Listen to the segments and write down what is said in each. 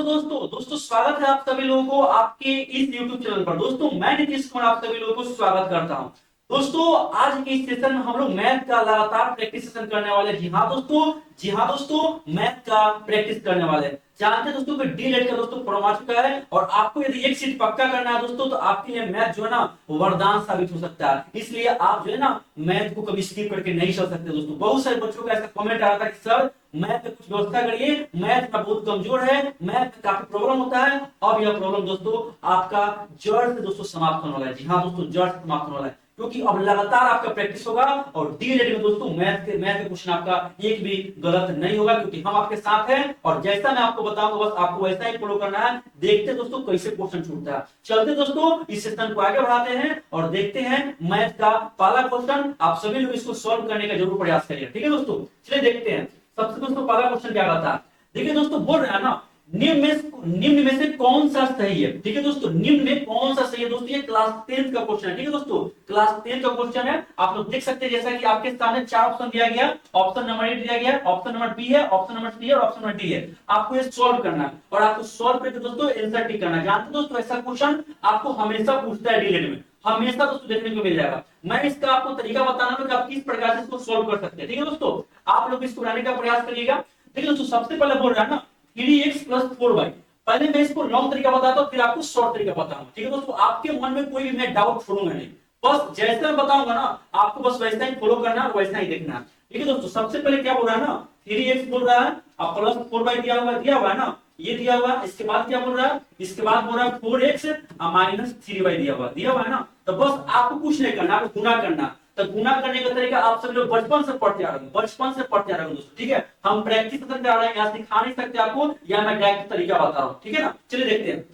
दोस्तों दोस्तों स्वागत है आप सभी लोगों को आपके इस YouTube चैनल पर। दोस्तों मैं नीतीश कुमार आप सभी लोगों को स्वागत करता हूं। दोस्तों आज के इस सेशन में हम लोग मैथ का लगातार प्रैक्टिस सेशन करने वाले हैं। जी हाँ दोस्तों मैथ का प्रैक्टिस करने वाले हैं। जानते हैं दोस्तों कि डीएलएड का दोस्तों फॉर्म आ चुका है और आपको यदि एक सीट पक्का करना है दोस्तों तो आपके लिए मैथ जो है ना वरदान साबित हो सकता है। इसलिए आप जो है ना मैथ को कभी स्किप करके नहीं चल सकते। दोस्तों बहुत सारे बच्चों का ऐसा कमेंट आ रहा था कि सर मैथ में कुछ व्यवस्था करिए, मैथ में बहुत कमजोर है, मैथ में काफी प्रॉब्लम होता है। अब यह प्रॉब्लम दोस्तों आपका जड़ से दोस्तों समाप्त होने वाला है। जी हाँ दोस्तों जड़ से समाप्त होने वाला है, क्योंकि अब लगातार आपका प्रैक्टिस होगा और डीएलएड में दोस्तों मैथ के क्वेश्चन आपका एक भी गलत नहीं होगा, क्योंकि हम आपके साथ हैं और जैसा मैं आपको बताऊंगा बस आपको वैसा ही फॉलो करना है। देखते हैं दोस्तों कैसे क्वेश्चन छूटता है। चलते दोस्तों इस सेशन को आगे बढ़ाते हैं और देखते हैं मैथ का पहला क्वेश्चन। आप सभी लोग इसको सॉल्व करने का जरूर प्रयास करिए, ठीक है दोस्तों। चलिए देखते हैं सबसे दोस्तों पहला क्वेश्चन क्या कहता है। देखिए दोस्तों बोल रहा है ना निम्न में से कौन सा सही है। ठीक है दोस्तों निम्न में कौन सा सही है दोस्तों, ये क्लास 10 का क्वेश्चन है। ठीक है दोस्तों क्लास 10 का क्वेश्चन है। आप लोग देख सकते हैं जैसा कि आपके सामने चार ऑप्शन दिया गया, ऑप्शन नंबर ए दिया गया, ऑप्शन नंबर बी है, ऑप्शन नंबर सी है और ऑप्शन नंबर डी है। आपको ये सॉल्व करना है और आपको सॉल्व करके दोस्तों आंसर टिक करना है। जानते दोस्तों ऐसा क्वेश्चन आपको हमेशा पूछता है डीएलएड में, हमेशा दोस्तों देखने को मिल जाएगा। मैं इसका आपको तरीका बताना कि आप किस प्रकार से इसको सॉल्व कर सकते हैं। ठीक है दोस्तों आप लोग इसको बनाने का प्रयास करिएगा। देखिए दोस्तों सबसे पहले बोल रहा है ना 3x + 4y। पहले मैं इसको लॉन्ग तरीका बताता हूं फिर आपको शॉर्ट तरीका बताऊंगा। ठीक है दोस्तों आपके मन में कोई भी मैं डाउट छोड़ूंगा नहीं, बस जैसे मैं बताऊंगा ना आपको बस वैसा ही फॉलो करना और वैसा ही देखना। ठीक है दोस्तों सबसे पहले क्या बोल रहा है ना 3x बोल रहा है और प्लस 4y दिया हुआ है ना, ये दिया हुआ है। इसके बाद क्या बोल रहा है, इसके बाद बोल रहा है 4x - 3y दिया हुआ है ना। तो बस आपको कुछ नहीं करना, आपको गुना करना। तो गुना करने का तरीका आप सब लोग बचपन से पढ़ते आ रहे हैं दोस्तों। ठीक है हम प्रैक्टिस करते आ रहे हैं, यहाँ सिखा नहीं सकते आपको, या मैं डायरेक्ट तरीका बता रहा हूँ। ठीक है ना चलिए देखते हैं।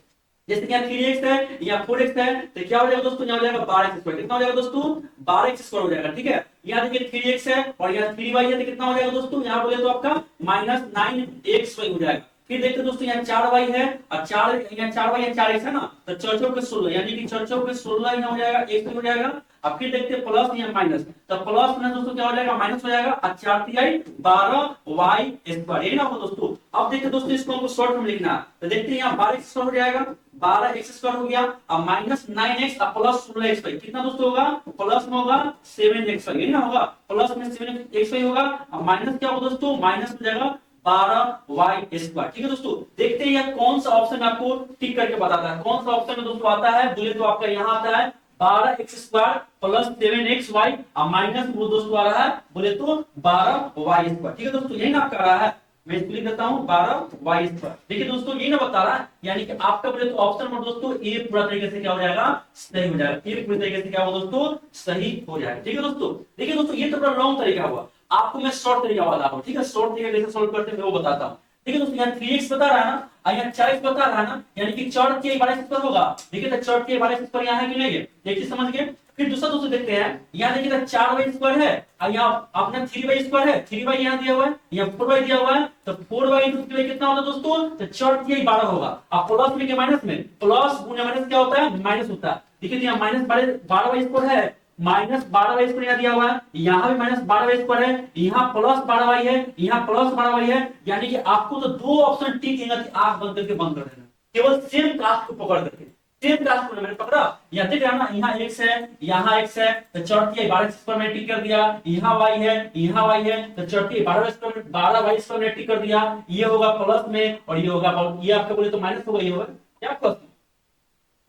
जैसे कि यहाँ 3x है या 4x है तो क्या हो जाएगा दोस्तों, यहाँ हो जाएगा 12x²। कितना हो जाएगा दोस्तों 12x² हो जाएगा। ठीक है यहाँ देखिए 3x है और यहाँ 3y है तो कितना हो जाएगा दोस्तों, यहाँ बोले तो आपका -9xy हो जाएगा। फिर देखते दोस्तों यहाँ 4y है और 4y या 4x है ना, तो 4 के 16 यानी कि 4 के 16 यहाँ हो जाएगा, x हो जाएगा। अब फिर देखते हैं प्लस या माइनस, तो प्लस में दोस्तों क्या हो जाएगा माइनस हो जाएगा और 4 3 12y²। ये ना हो दोस्तों। अब देखते दोस्तों इसको हमको शॉर्ट में लिखना, तो देखते हैं यहाँ 12x² हो जाएगा, 12x² हो गया और -9x और प्लस 16xy कितना दोस्तों होगा, प्लस में होगा 7xy। ये ना होगा प्लस में 7xy होगा और माइनस क्या होगा दोस्तों, माइनस हो जाएगा 12y²। ठीक है दोस्तों देखते हैं यह कौन सा ऑप्शन आपको टिक करके बताता है। कौन सा ऑप्शन में दोस्तों आता है बोले तो आपका यहाँ आता है 12x² + 7xy और माइनस वो दोस्तों आ रहा है बोले तो 12y²। ठीक है दोस्तों यही ना आपका आ रहा है, मैं इसको लिख देता हूँ 12y²। देखिए दोस्तों ये ना बता रहा है, यानी कि आपका बोले तो ऑप्शन नंबर दोस्तों ए पूरा तरीके से क्या हो जाएगा, सही हो जाएगा। ए पूरी तरीके से क्या होगा दोस्तों, सही हो जाएगा। ठीक है दोस्तों देखिए दोस्तों ये तो पूरा लॉन्ग तरीका हुआ, आपको मैं शॉर्ट तरीका बता रहा हूँ। ठीक है शॉर्ट तरीका कैसे सोल्व करते हैं वो बताता हूँ। ठीक है दोस्तों यहाँ 3x बता रहा है ना और यहाँ 4x बता रहा है ना, यानी कि 4 के 12x² होगा। देखिए तो 4 के 12x² यहाँ है कि नहीं है, देखिए समझ गए। फिर दूसरा दोस्तों देखते हैं, यहाँ देखिए 4y² है और यहाँ अपना 3y² है, 3y यहाँ दिया हुआ है, यहाँ 4y दिया हुआ है, तो 4y × 3y कितना होता है दोस्तों, तो 4 के 12 होगा और प्लस में के माइनस में, प्लस गुना माइनस क्या होता है, माइनस होता है। देखिए यहाँ -12y² है, -12y² यहाँ दिया हुआ है, यहाँ भी -12y² है, यहाँ +12y है, यहाँ +12y है। यानी कि आपको तो दो ऑप्शन टिक कि आंख बंद करके बंद कर देना, केवल सेम कास्ट को पकड़ करके। सेम कास्ट को मैंने पकड़ा, यहाँ देख रहा ना यहाँ x है यहाँ x है, तो 4 के 12x² में टिक कर दिया, यहाँ y है यहाँ y है, तो 4 के 12y² में टिक कर दिया। ये होगा प्लस में और ये होगा, ये आपका बोले तो माइनस होगा, ये होगा क्या प्लस में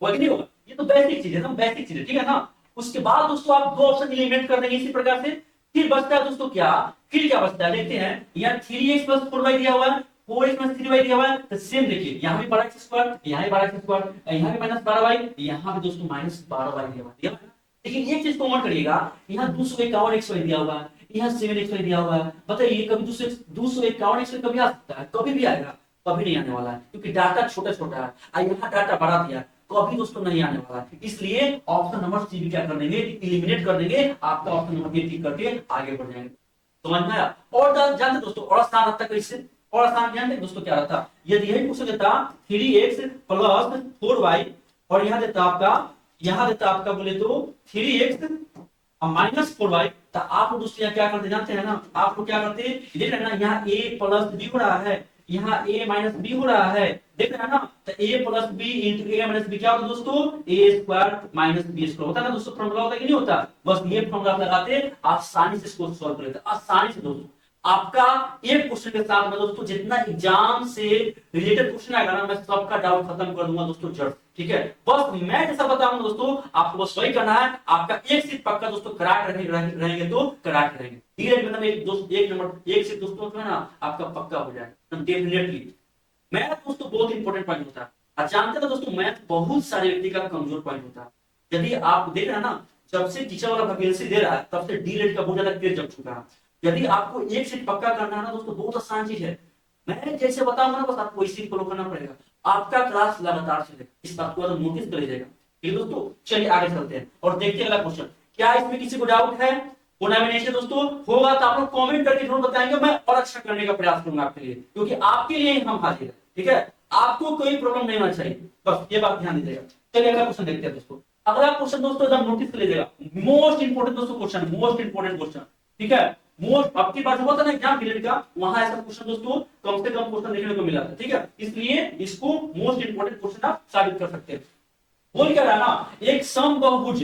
होगा कि नहीं होगा। ये तो बेसिक चीज है ना, बेसिक चीज है। ठीक है ना उसके बाद दोस्तों आप दो ऑप्शन एलिमिनेट कर देंगे इसी प्रकार से। फिर बचता है दोस्तों क्या, फिर क्या बचता है देखते हैं। यहाँ 3x + 4y दिया हुआ है, 4x + 3y दिया हुआ है, तो सेम देखिए यहाँ भी 12x², यहाँ भी 12x², यहाँ भी -12y, यहाँ भी दोस्तों -12y दिया हुआ है। लेकिन एक चीज को नोट करिएगा, यहाँ 251xy दिया हुआ है, यहाँ 7xy दिया हुआ है। बताइए कभी 251xy कभी आ सकता है, कभी भी आएगा, कभी नहीं आने वाला है, क्योंकि डाटा छोटा छोटा है, यहाँ डाटा बड़ा दिया है तो अभी दोस्तों नहीं आने वाला है। इसलिए ऑप्शन नंबर सी भी क्या कर देंगे, एलिमिनेट कर देंगे, आपका ऑप्शन नंबर बी टिक करके आगे बढ़ जाएंगे। समझ में आया। और जानते दोस्तों और आसान रहता कैसे, और आसान जानते दोस्तों क्या रहता, यदि यही पूछ देता 3x + 4y और यहाँ देता आपका बोले तो 3x - 4y, तो आप दोस्तों क्या करते जानते हैं ना, आप लोग क्या करते देख रहे हैं ना, यहाँ a + b हो रहा है, यहाँ a - b हो रहा है, देख रहे हैं ना, तो a plus B into A minus B क्या होता है दोस्तों, A square minus B square होता है ना दोस्तों, फॉर्मूला होता है कि नहीं होता, बस ये फॉर्मूला लगाते आसानी से इसको सॉल्व कर लेते, आसानी से दोस्तों। आपका एक क्वेश्चन के साथ में दोस्तों जितना एग्जाम से रिलेटेड क्वेश्चन आएगा ना, मैं सबका डाउट खत्म कर दूंगा दोस्तों जड़, ठीक है। बस मैं जैसा बताऊंगा दोस्तों, आपको बस वही करना है, आपका एक सीट पक्का दोस्तों कराट रहेंगे तो कराट रहेंगे, धीरे मतलब एक दोस्त एक नंबर एक सीट दोस्तों जो है ना आपका पक्का हो जाएगा डेफिनेटली। मैथ दोस्तों बहुत इंपॉर्टेंट पॉइंट होता है, आप जानते हैं दोस्तों मैथ बहुत सारे व्यक्ति का कमजोर पॉइंट होता है। यदि आप देख रहे हैं ना, जब से टीचर वाला वैकेंसी दे रहा है तब से डी का बहुत ज्यादा क्रेज जम चुका है। यदि आपको एक सीट पक्का करना है ना दोस्तों, बहुत आसान चीज है, मैं जैसे बताऊंगा ना बस आपको इसी फॉलो करना पड़ेगा, आपका क्लास लगातार चलेगा, इस बात को नोटिस कर लीजिएगा। ठीक है दोस्तों, चलिए आगे चलते हैं और देखते हैं अगला क्वेश्चन। क्या इसमें किसी को डाउट है? होना भी नहीं दोस्तों, होगा तो आप लोग कमेंट करके जरूर बताएंगे, मैं और अच्छा करने का प्रयास करूंगा आपके लिए, क्योंकि आपके लिए हम हाजिर है, ठीक है। आपको कोई प्रॉब्लम नहीं होना चाहिए, बस ये बात ध्यान दीजिएगा। चलिए अगला क्वेश्चन देखते हैं दोस्तों। अगला क्वेश्चन दोस्तों एकदम नोटिस कर लीजिएगा, मोस्ट इंपोर्टेंट दोस्तों क्वेश्चन, मोस्ट इंपोर्टेंट क्वेश्चन, ठीक है। मोस्ट आपकी बात हुआ था ना एग्जाम पीरियड का, वहां ऐसा क्वेश्चन दोस्तों कम से कम क्वेश्चन देखने को मिला था, ठीक है। इसलिए इसको मोस्ट इंपोर्टेंट क्वेश्चन आप साबित कर सकते हैं। बोल क्या रहा ना, एक समबाहुभुज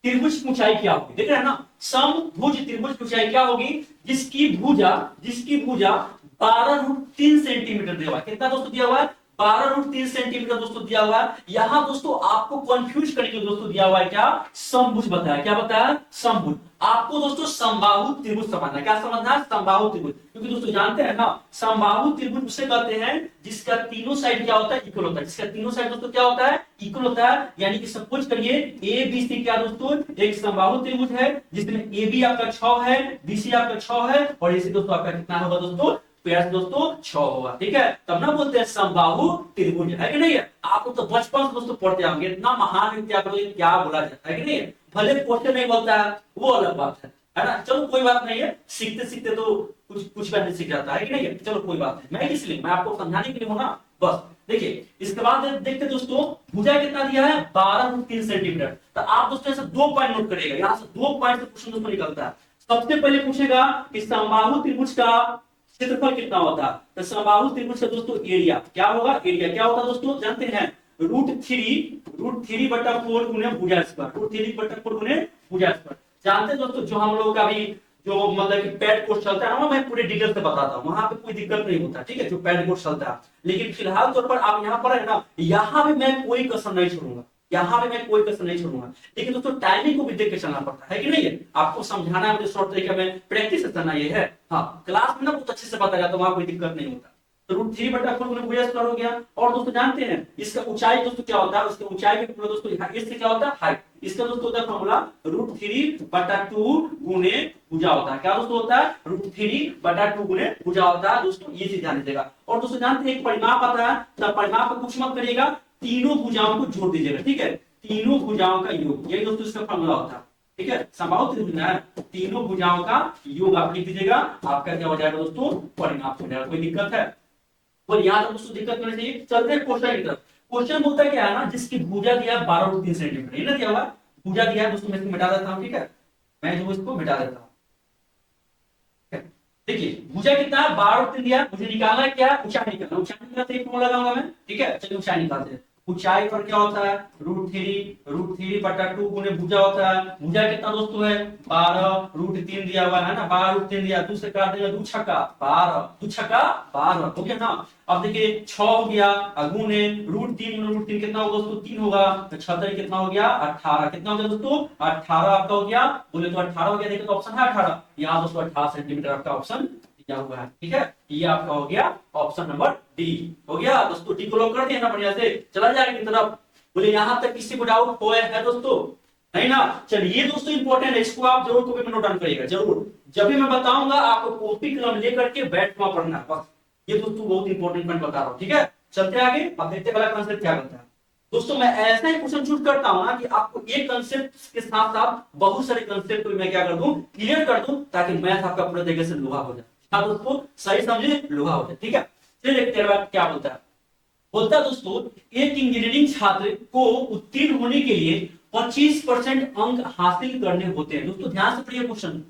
त्रिभुज की ऊंचाई क्या होगी, देख रहे हैं ना, समभुज त्रिभुज की ऊंचाई क्या होगी, जिसकी भुजा 12√3 सेंटीमीटर दिया हुआ है। कितना दोस्तों दिया हुआ है? 12√3 सेंटीमीटर दोस्तों दिया हुआ है। यहां दोस्तों आपको कंफ्यूज करने के लिए दोस्तों दिया हुआ है क्या, समभुज बताया, क्या बताया, समभुज। आपको दोस्तों समबाहु त्रिभुज समझना है, क्या समझना है, समबाहु त्रिभुज, क्योंकि दोस्तों जानते हैं ना समबाहु त्रिभुज उसे कहते हैं जिसका तीनों साइड क्या होता है, इक्वल होता है, जिसका तीनों साइड दोस्तों क्या होता है, इक्वल होता है। यानी कि सपोज करिए ए बी सी क्या दोस्तों एक समबाहु त्रिभुज है, जिसमें ए बी आपका 6 है, बी सी आपका 6 है, और इसी दोस्तों आपका कितना होगा दोस्तों, पेड़ दोस्तों 6 होगा, ठीक है। तब ना बोलते हैं समबाहु त्रिभुज, है कि नहीं है। आप लोग तो बचपन से दोस्तों पढ़ते होंगे, इतना महान व्यक्ति आप लोग क्या बोला जाता है कि नहीं, भले क्वेश्चन नहीं बोलता है वो अलग बात है ना, चलो कोई बात नहीं है, सीखते सीखते तो कुछ बात नहीं सीख जाता है कि नहीं है, चलो कोई बात नहीं, मैं इसलिए मैं आपको समझाने के लिए हूं ना, बस। देखिए इसके बाद देखते दोस्तों भुजा कितना दिया है, 12√3 सेंटीमीटर। तो आप दोस्तों ऐसे 2 पॉइंट नोट करिएगा, यहां से 2 पॉइंट से क्वेश्चन दोस्तों निकलता है। सबसे पहले पूछेगा कि समबाहु त्रिभुज का क्षेत्रफल कितना होता है, तो समबाहु त्रिभुज का दोस्तों एरिया क्या होगा, एरिया क्या होता है दोस्तों जानते हैं, √3 बटा 4 गुने भुजा स्क्वायर, √3 बटा 4 गुने भुजा स्क्वायर। जानते हैं दोस्तों जो हम लोग का भी जो मतलब कि पैड कोर्स चलता है ना, मैं पूरे डिटेल से बताता हूँ, वहां पे कोई दिक्कत नहीं होता, ठीक है, जो पैड कोर्स चलता है। लेकिन फिलहाल तौर पर आप यहाँ पर है ना, यहाँ भी मैं कोई कसर नहीं छोड़ूंगा, यहाँ पे मैं कोई कसर नहीं छोड़ूंगा। लेकिन दोस्तों टाइमिंग को भी देख के चलना पड़ता है कि नहीं है, आपको समझाना है मुझे शॉर्ट तरीके में, प्रैक्टिस करना ये है। हाँ क्लास में ना बहुत अच्छे से पता जाता है, वहां कोई दिक्कत नहीं होता। तो √3 बटा 4 गुना भुजा स्क्वायर हो गया। और दोस्तों जानते हैं इसका ऊंचाई दोस्तों क्या होता है, उसकी ऊंचाई का फॉर्मूला दोस्तों इससे क्या होता है, हाइट। इसका दोस्तों होता है फॉर्मूला √3 बटा 2 गुने भुजा होता है, क्या दोस्तों होता है, √3 बटा 2 गुने भुजा होता है दोस्तों, ये चीज ध्यान दीजिएगा। और दोस्तों जानते हैं एक परिमाप आता है, तो परिमाप को कुछ मत करिएगा, तीनों भुजाओं को जोड़ दीजिएगा, ठीक है, तीनों भुजाओं का योग, यही दोस्तों इसका फॉर्मूला होता है, ठीक है। समबाहु त्रिभुज है, तीनों भुजाओं का योग आप लिख दीजिएगा, आपका क्या हो जाएगा दोस्तों, परिमाप हो जाएगा। कोई दिक्कत है? और यहाँ तक दोस्तों दिक्कत नहीं चाहिए। चलते हैं क्वेश्चन की तरफ। क्वेश्चन बोलता क्या है ना, जिसकी भुजा दिया 12√3 सेंटीमीटर, ये ना दिया हुआ भुजा दिया है दोस्तों, मैं इसको मिटा देता हूँ, ठीक है, मैं जो इसको मिटा देता हूँ। देखिए भुजा कितना है, 12√3 दिया, मुझे निकालना है क्या, ऊंचाई निकालना, ऊंचाई निकालते एक फॉर्मूला लगाऊंगा मैं, ठीक है। चलिए ऊंचाई निकालते हैं। ऊंचाई पर क्या होता है, √3 बटा 2 गुने भुजा होता है। भुजा कितना दोस्तों है, 12√3 दिया हुआ है ना, 12√3 दिया, 2 से काट देगा, 2 छक्का 12, 2 छक्का 12 हो गया ना। अब देखिए 6 हो गया, गुने √3 कितना होगा दोस्तों, 3 होगा, तो 6 कितना हो गया, 18, कितना हो गया दोस्तों, 18 आपका हो गया, बोले तो 18 हो गया, देखिए तो ऑप्शन है 18, यहाँ दोस्तों 18 सेंटीमीटर आपका ऑप्शन दिया हुआ है, ठीक है। ये आपका हो गया ऑप्शन नंबर डी, हो गया दोस्तों, डी को लॉक कर दिया ना बढ़िया से, चला जाएगा की तरफ। बोले यहाँ तक किसी को डाउट हो है दोस्तों, नहीं ना। चलिए दोस्तों इंपॉर्टेंट है, इसको आप जरूर कॉपी में नोट डाउन करिएगा, जरूर जब भी मैं बताऊंगा आपको कॉपी कलम लेकर के बैठना पढ़ना है, बस ये दोस्तों बहुत इंपॉर्टेंट पॉइंट बता रहा हूँ, ठीक है। चलते आगे, अब देखते हैं वाला कंसेप्ट क्या करता है। दोस्तों मैं ऐसा ही क्वेश्चन चूज करता हूं ना कि आपको एक कंसेप्ट के साथ साथ बहुत सारे कंसेप्ट को मैं क्या कर दूं, क्लियर कर दूं, ताकि मैथ आपका पूरे तरीके से लोहा हो जाए। हाँ दोस्तों सही समझे, लोहा हो जाए, ठीक है। चलिए देखते हैं क्या बोलता है। बोलता है दोस्तों एक इंजीनियरिंग छात्र को उत्तीर्ण होने के लिए 25% अंक हासिल करने होते हैं। दोस्तों ध्यान से पढ़िए क्वेश्चन।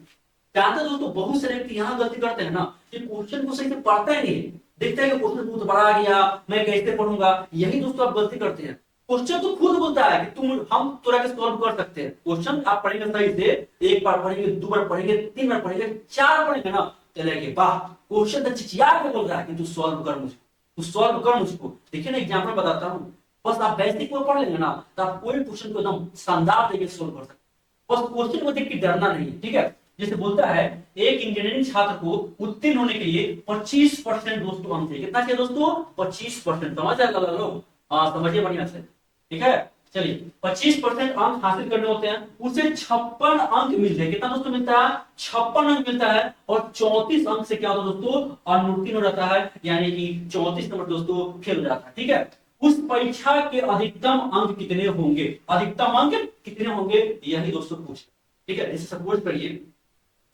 जानते दोस्तों बहुत सारे व्यक्ति यहाँ गलती करते हैं ना, कि क्वेश्चन को सही से पढ़ता ही नहीं, देखते हैं कि क्वेश्चन बहुत बड़ा आ गया, मैं कैसे पढ़ूंगा, यही दोस्तों आप गलती करते हैं। क्वेश्चन तो खुद बोलता है कि तुम हम तोरा के सॉल्व कर सकते हैं। क्वेश्चन आप पढ़ेंगे सही से, एक बार पढ़ेंगे, दो बार पढ़ेंगे, तीन बार पढ़ेंगे, चार पढ़ेंगे ना, चलेंगे वाह, क्वेश्चन तो चिचिया के बोल रहा है कि तू सॉल्व कर मुझको, तू सॉल्व कर मुझको। देखिए ना एग्जाम्पल बताता हूँ, बस आप बेसिक को पढ़ लेंगे ना तो आप कोई क्वेश्चन को एकदम शानदार तरीके से सोल्व कर सकते हैं। बस क्वेश्चन को देख के डरना नहीं है, ठीक है। जैसे बोलता है एक इंजीनियरिंग छात्र को उत्तीर्ण होने के लिए 25% दोस्तों अंक चाहिए। कितना चाहिए दोस्तों? 25%। समझ आएगा लोग? हाँ समझिए बढ़िया से, ठीक है। चलिए 25% अंक हासिल करने होते हैं, उसे 56 अंक मिलते हैं। कितना दोस्तों मिलता है? 56 अंक मिलता है। और 34 अंक से क्या होता है दोस्तों? अनुत्तीर्ण हो जाता है, यानी कि 34 नंबर दोस्तों फेल हो जाता है, ठीक है। उस परीक्षा के अधिकतम अंक कितने होंगे? अधिकतम अंक कितने होंगे, यही दोस्तों पूछ, ठीक है। जैसे सपोज करिए,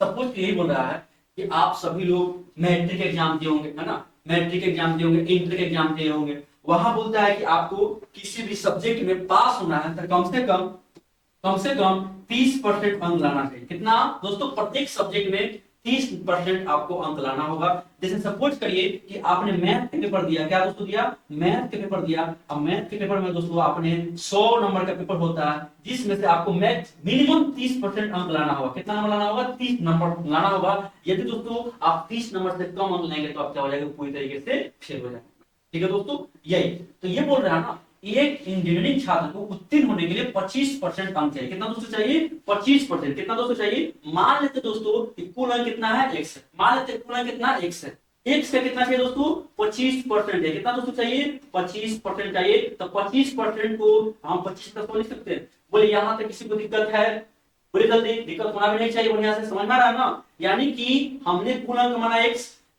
सपोज यही बोल रहा है कि आप सभी लोग मैट्रिक एग्जाम दिए होंगे, है ना, मैट्रिक एग्जाम दिए होंगे, इंटर के एग्जाम दिए होंगे। वहां बोलता है कि आपको किसी भी सब्जेक्ट में पास होना है तो कम से कम 30% अंक लाना चाहिए। कितना दोस्तों? प्रत्येक सब्जेक्ट में 30% आपको अंक लाना होगा। जैसे सपोज करिए कि आपने मैथ के पेपर दिया, क्या दोस्तों दिया? मैथ के पेपर दिया। अब मैथ के पेपर में दोस्तों आपने 100 नंबर का पेपर होता है, जिसमें से आपको मैथ मिनिमम 30% अंक लाना होगा। कितना नंबर लाना होगा? 30 नंबर लाना होगा। यदि दोस्तों आप 30 नंबर से कम अंक लेंगे तो आप क्या हो जाएगा? पूरी तरीके से फेल हो जाएंगे, ठीक है दोस्तों। यही तो ये बोल रहा है ना, एक इंजीनियरिंग छात्र को उत्तीर्ण होने के लिए 25% अंक चाहिए। कितना दोस्तों चाहिए? 25%। कितना दोस्तों चाहिए? मान लेते दोस्तों कि कुल अंक कितना है? x है। मान लेते कुल अंक कितना x है। x का कितना चाहिए दोस्तों? 25% है। कितना दोस्तों चाहिए? 25% चाहिए। तो 25% को हम 25 का लिख सकते हैं। बोले यहां तक किसी को दिक्कत है? बोले जल्दी, दिक्कत होना भी नहीं चाहिए, बढ़िया से समझ में आ रहा है ना। यानी कि हमने कुल अंक माना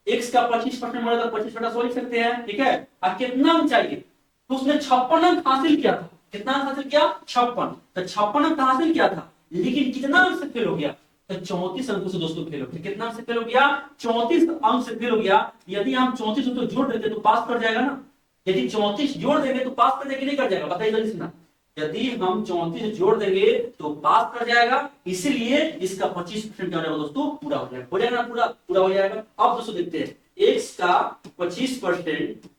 x का 25% माना तो 25% लिख सकते हैं, ठीक है। अब कितना अंक चाहिए? तो उसने 56 अंक हासिल किया था। कितना अंक हासिल किया? 56। तो 56 अंक हासिल किया था, लेकिन कितना अंक से फेल हो गया? तो 34 अंकों से दोस्तों फेल हो गया। कितना अंक से फेल हो गया? 34 अंक से फेल हो गया। यदि हम 34 अंक जोड़ देते तो पास कर जाएगा ना। यदि 34 जोड़ देंगे तो पास कर जाएगा, नहीं कर जाएगा? बताइए जल्दी सुना। यदि हम 34 जोड़ देंगे तो पास कर जाएगा, इसलिए इसका 25% क्या हो जाएगा दोस्तों? पूरा हो जाएगा। हो जाएगा ना? पूरा पूरा हो जाएगा। अब दोस्तों देखते हैं x का 25%।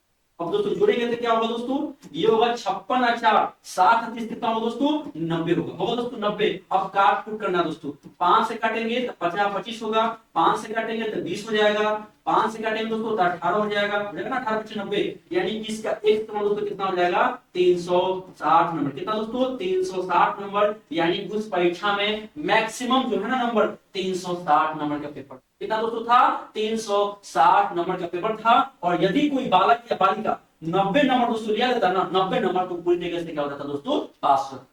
अब दोस्तों जोड़ेंगे तो क्या होगा दोस्तों? ये होगा 56 अचार 60 30 कितना होगा दोस्तों? 90 होगा दोस्तों 90। अब काट कूट करना दोस्तों, 5 से काटेंगे तो 50 25 होगा, 5 से काटेंगे तो 20 हो जाएगा, 5 से काटेंगे दोस्तों तो 18 हो जाएगा ना, 18 25 90। यानी कि इसका एक नंबर दोस्तों कितना हो जाएगा? 360 नंबर। कितना दोस्तों? 360 नंबर। यानी उस परीक्षा में मैक्सिमम जो है ना नंबर 360 नंबर का पेपर। कितना दोस्तों था? 360 नंबर का पेपर था। और यदि कोई बालक या बालिका 90 नंबर दोस्तों लिया जाता ना, 90 नंबर तो पूरी तरीके से क्या होता था दोस्तों? पास होता,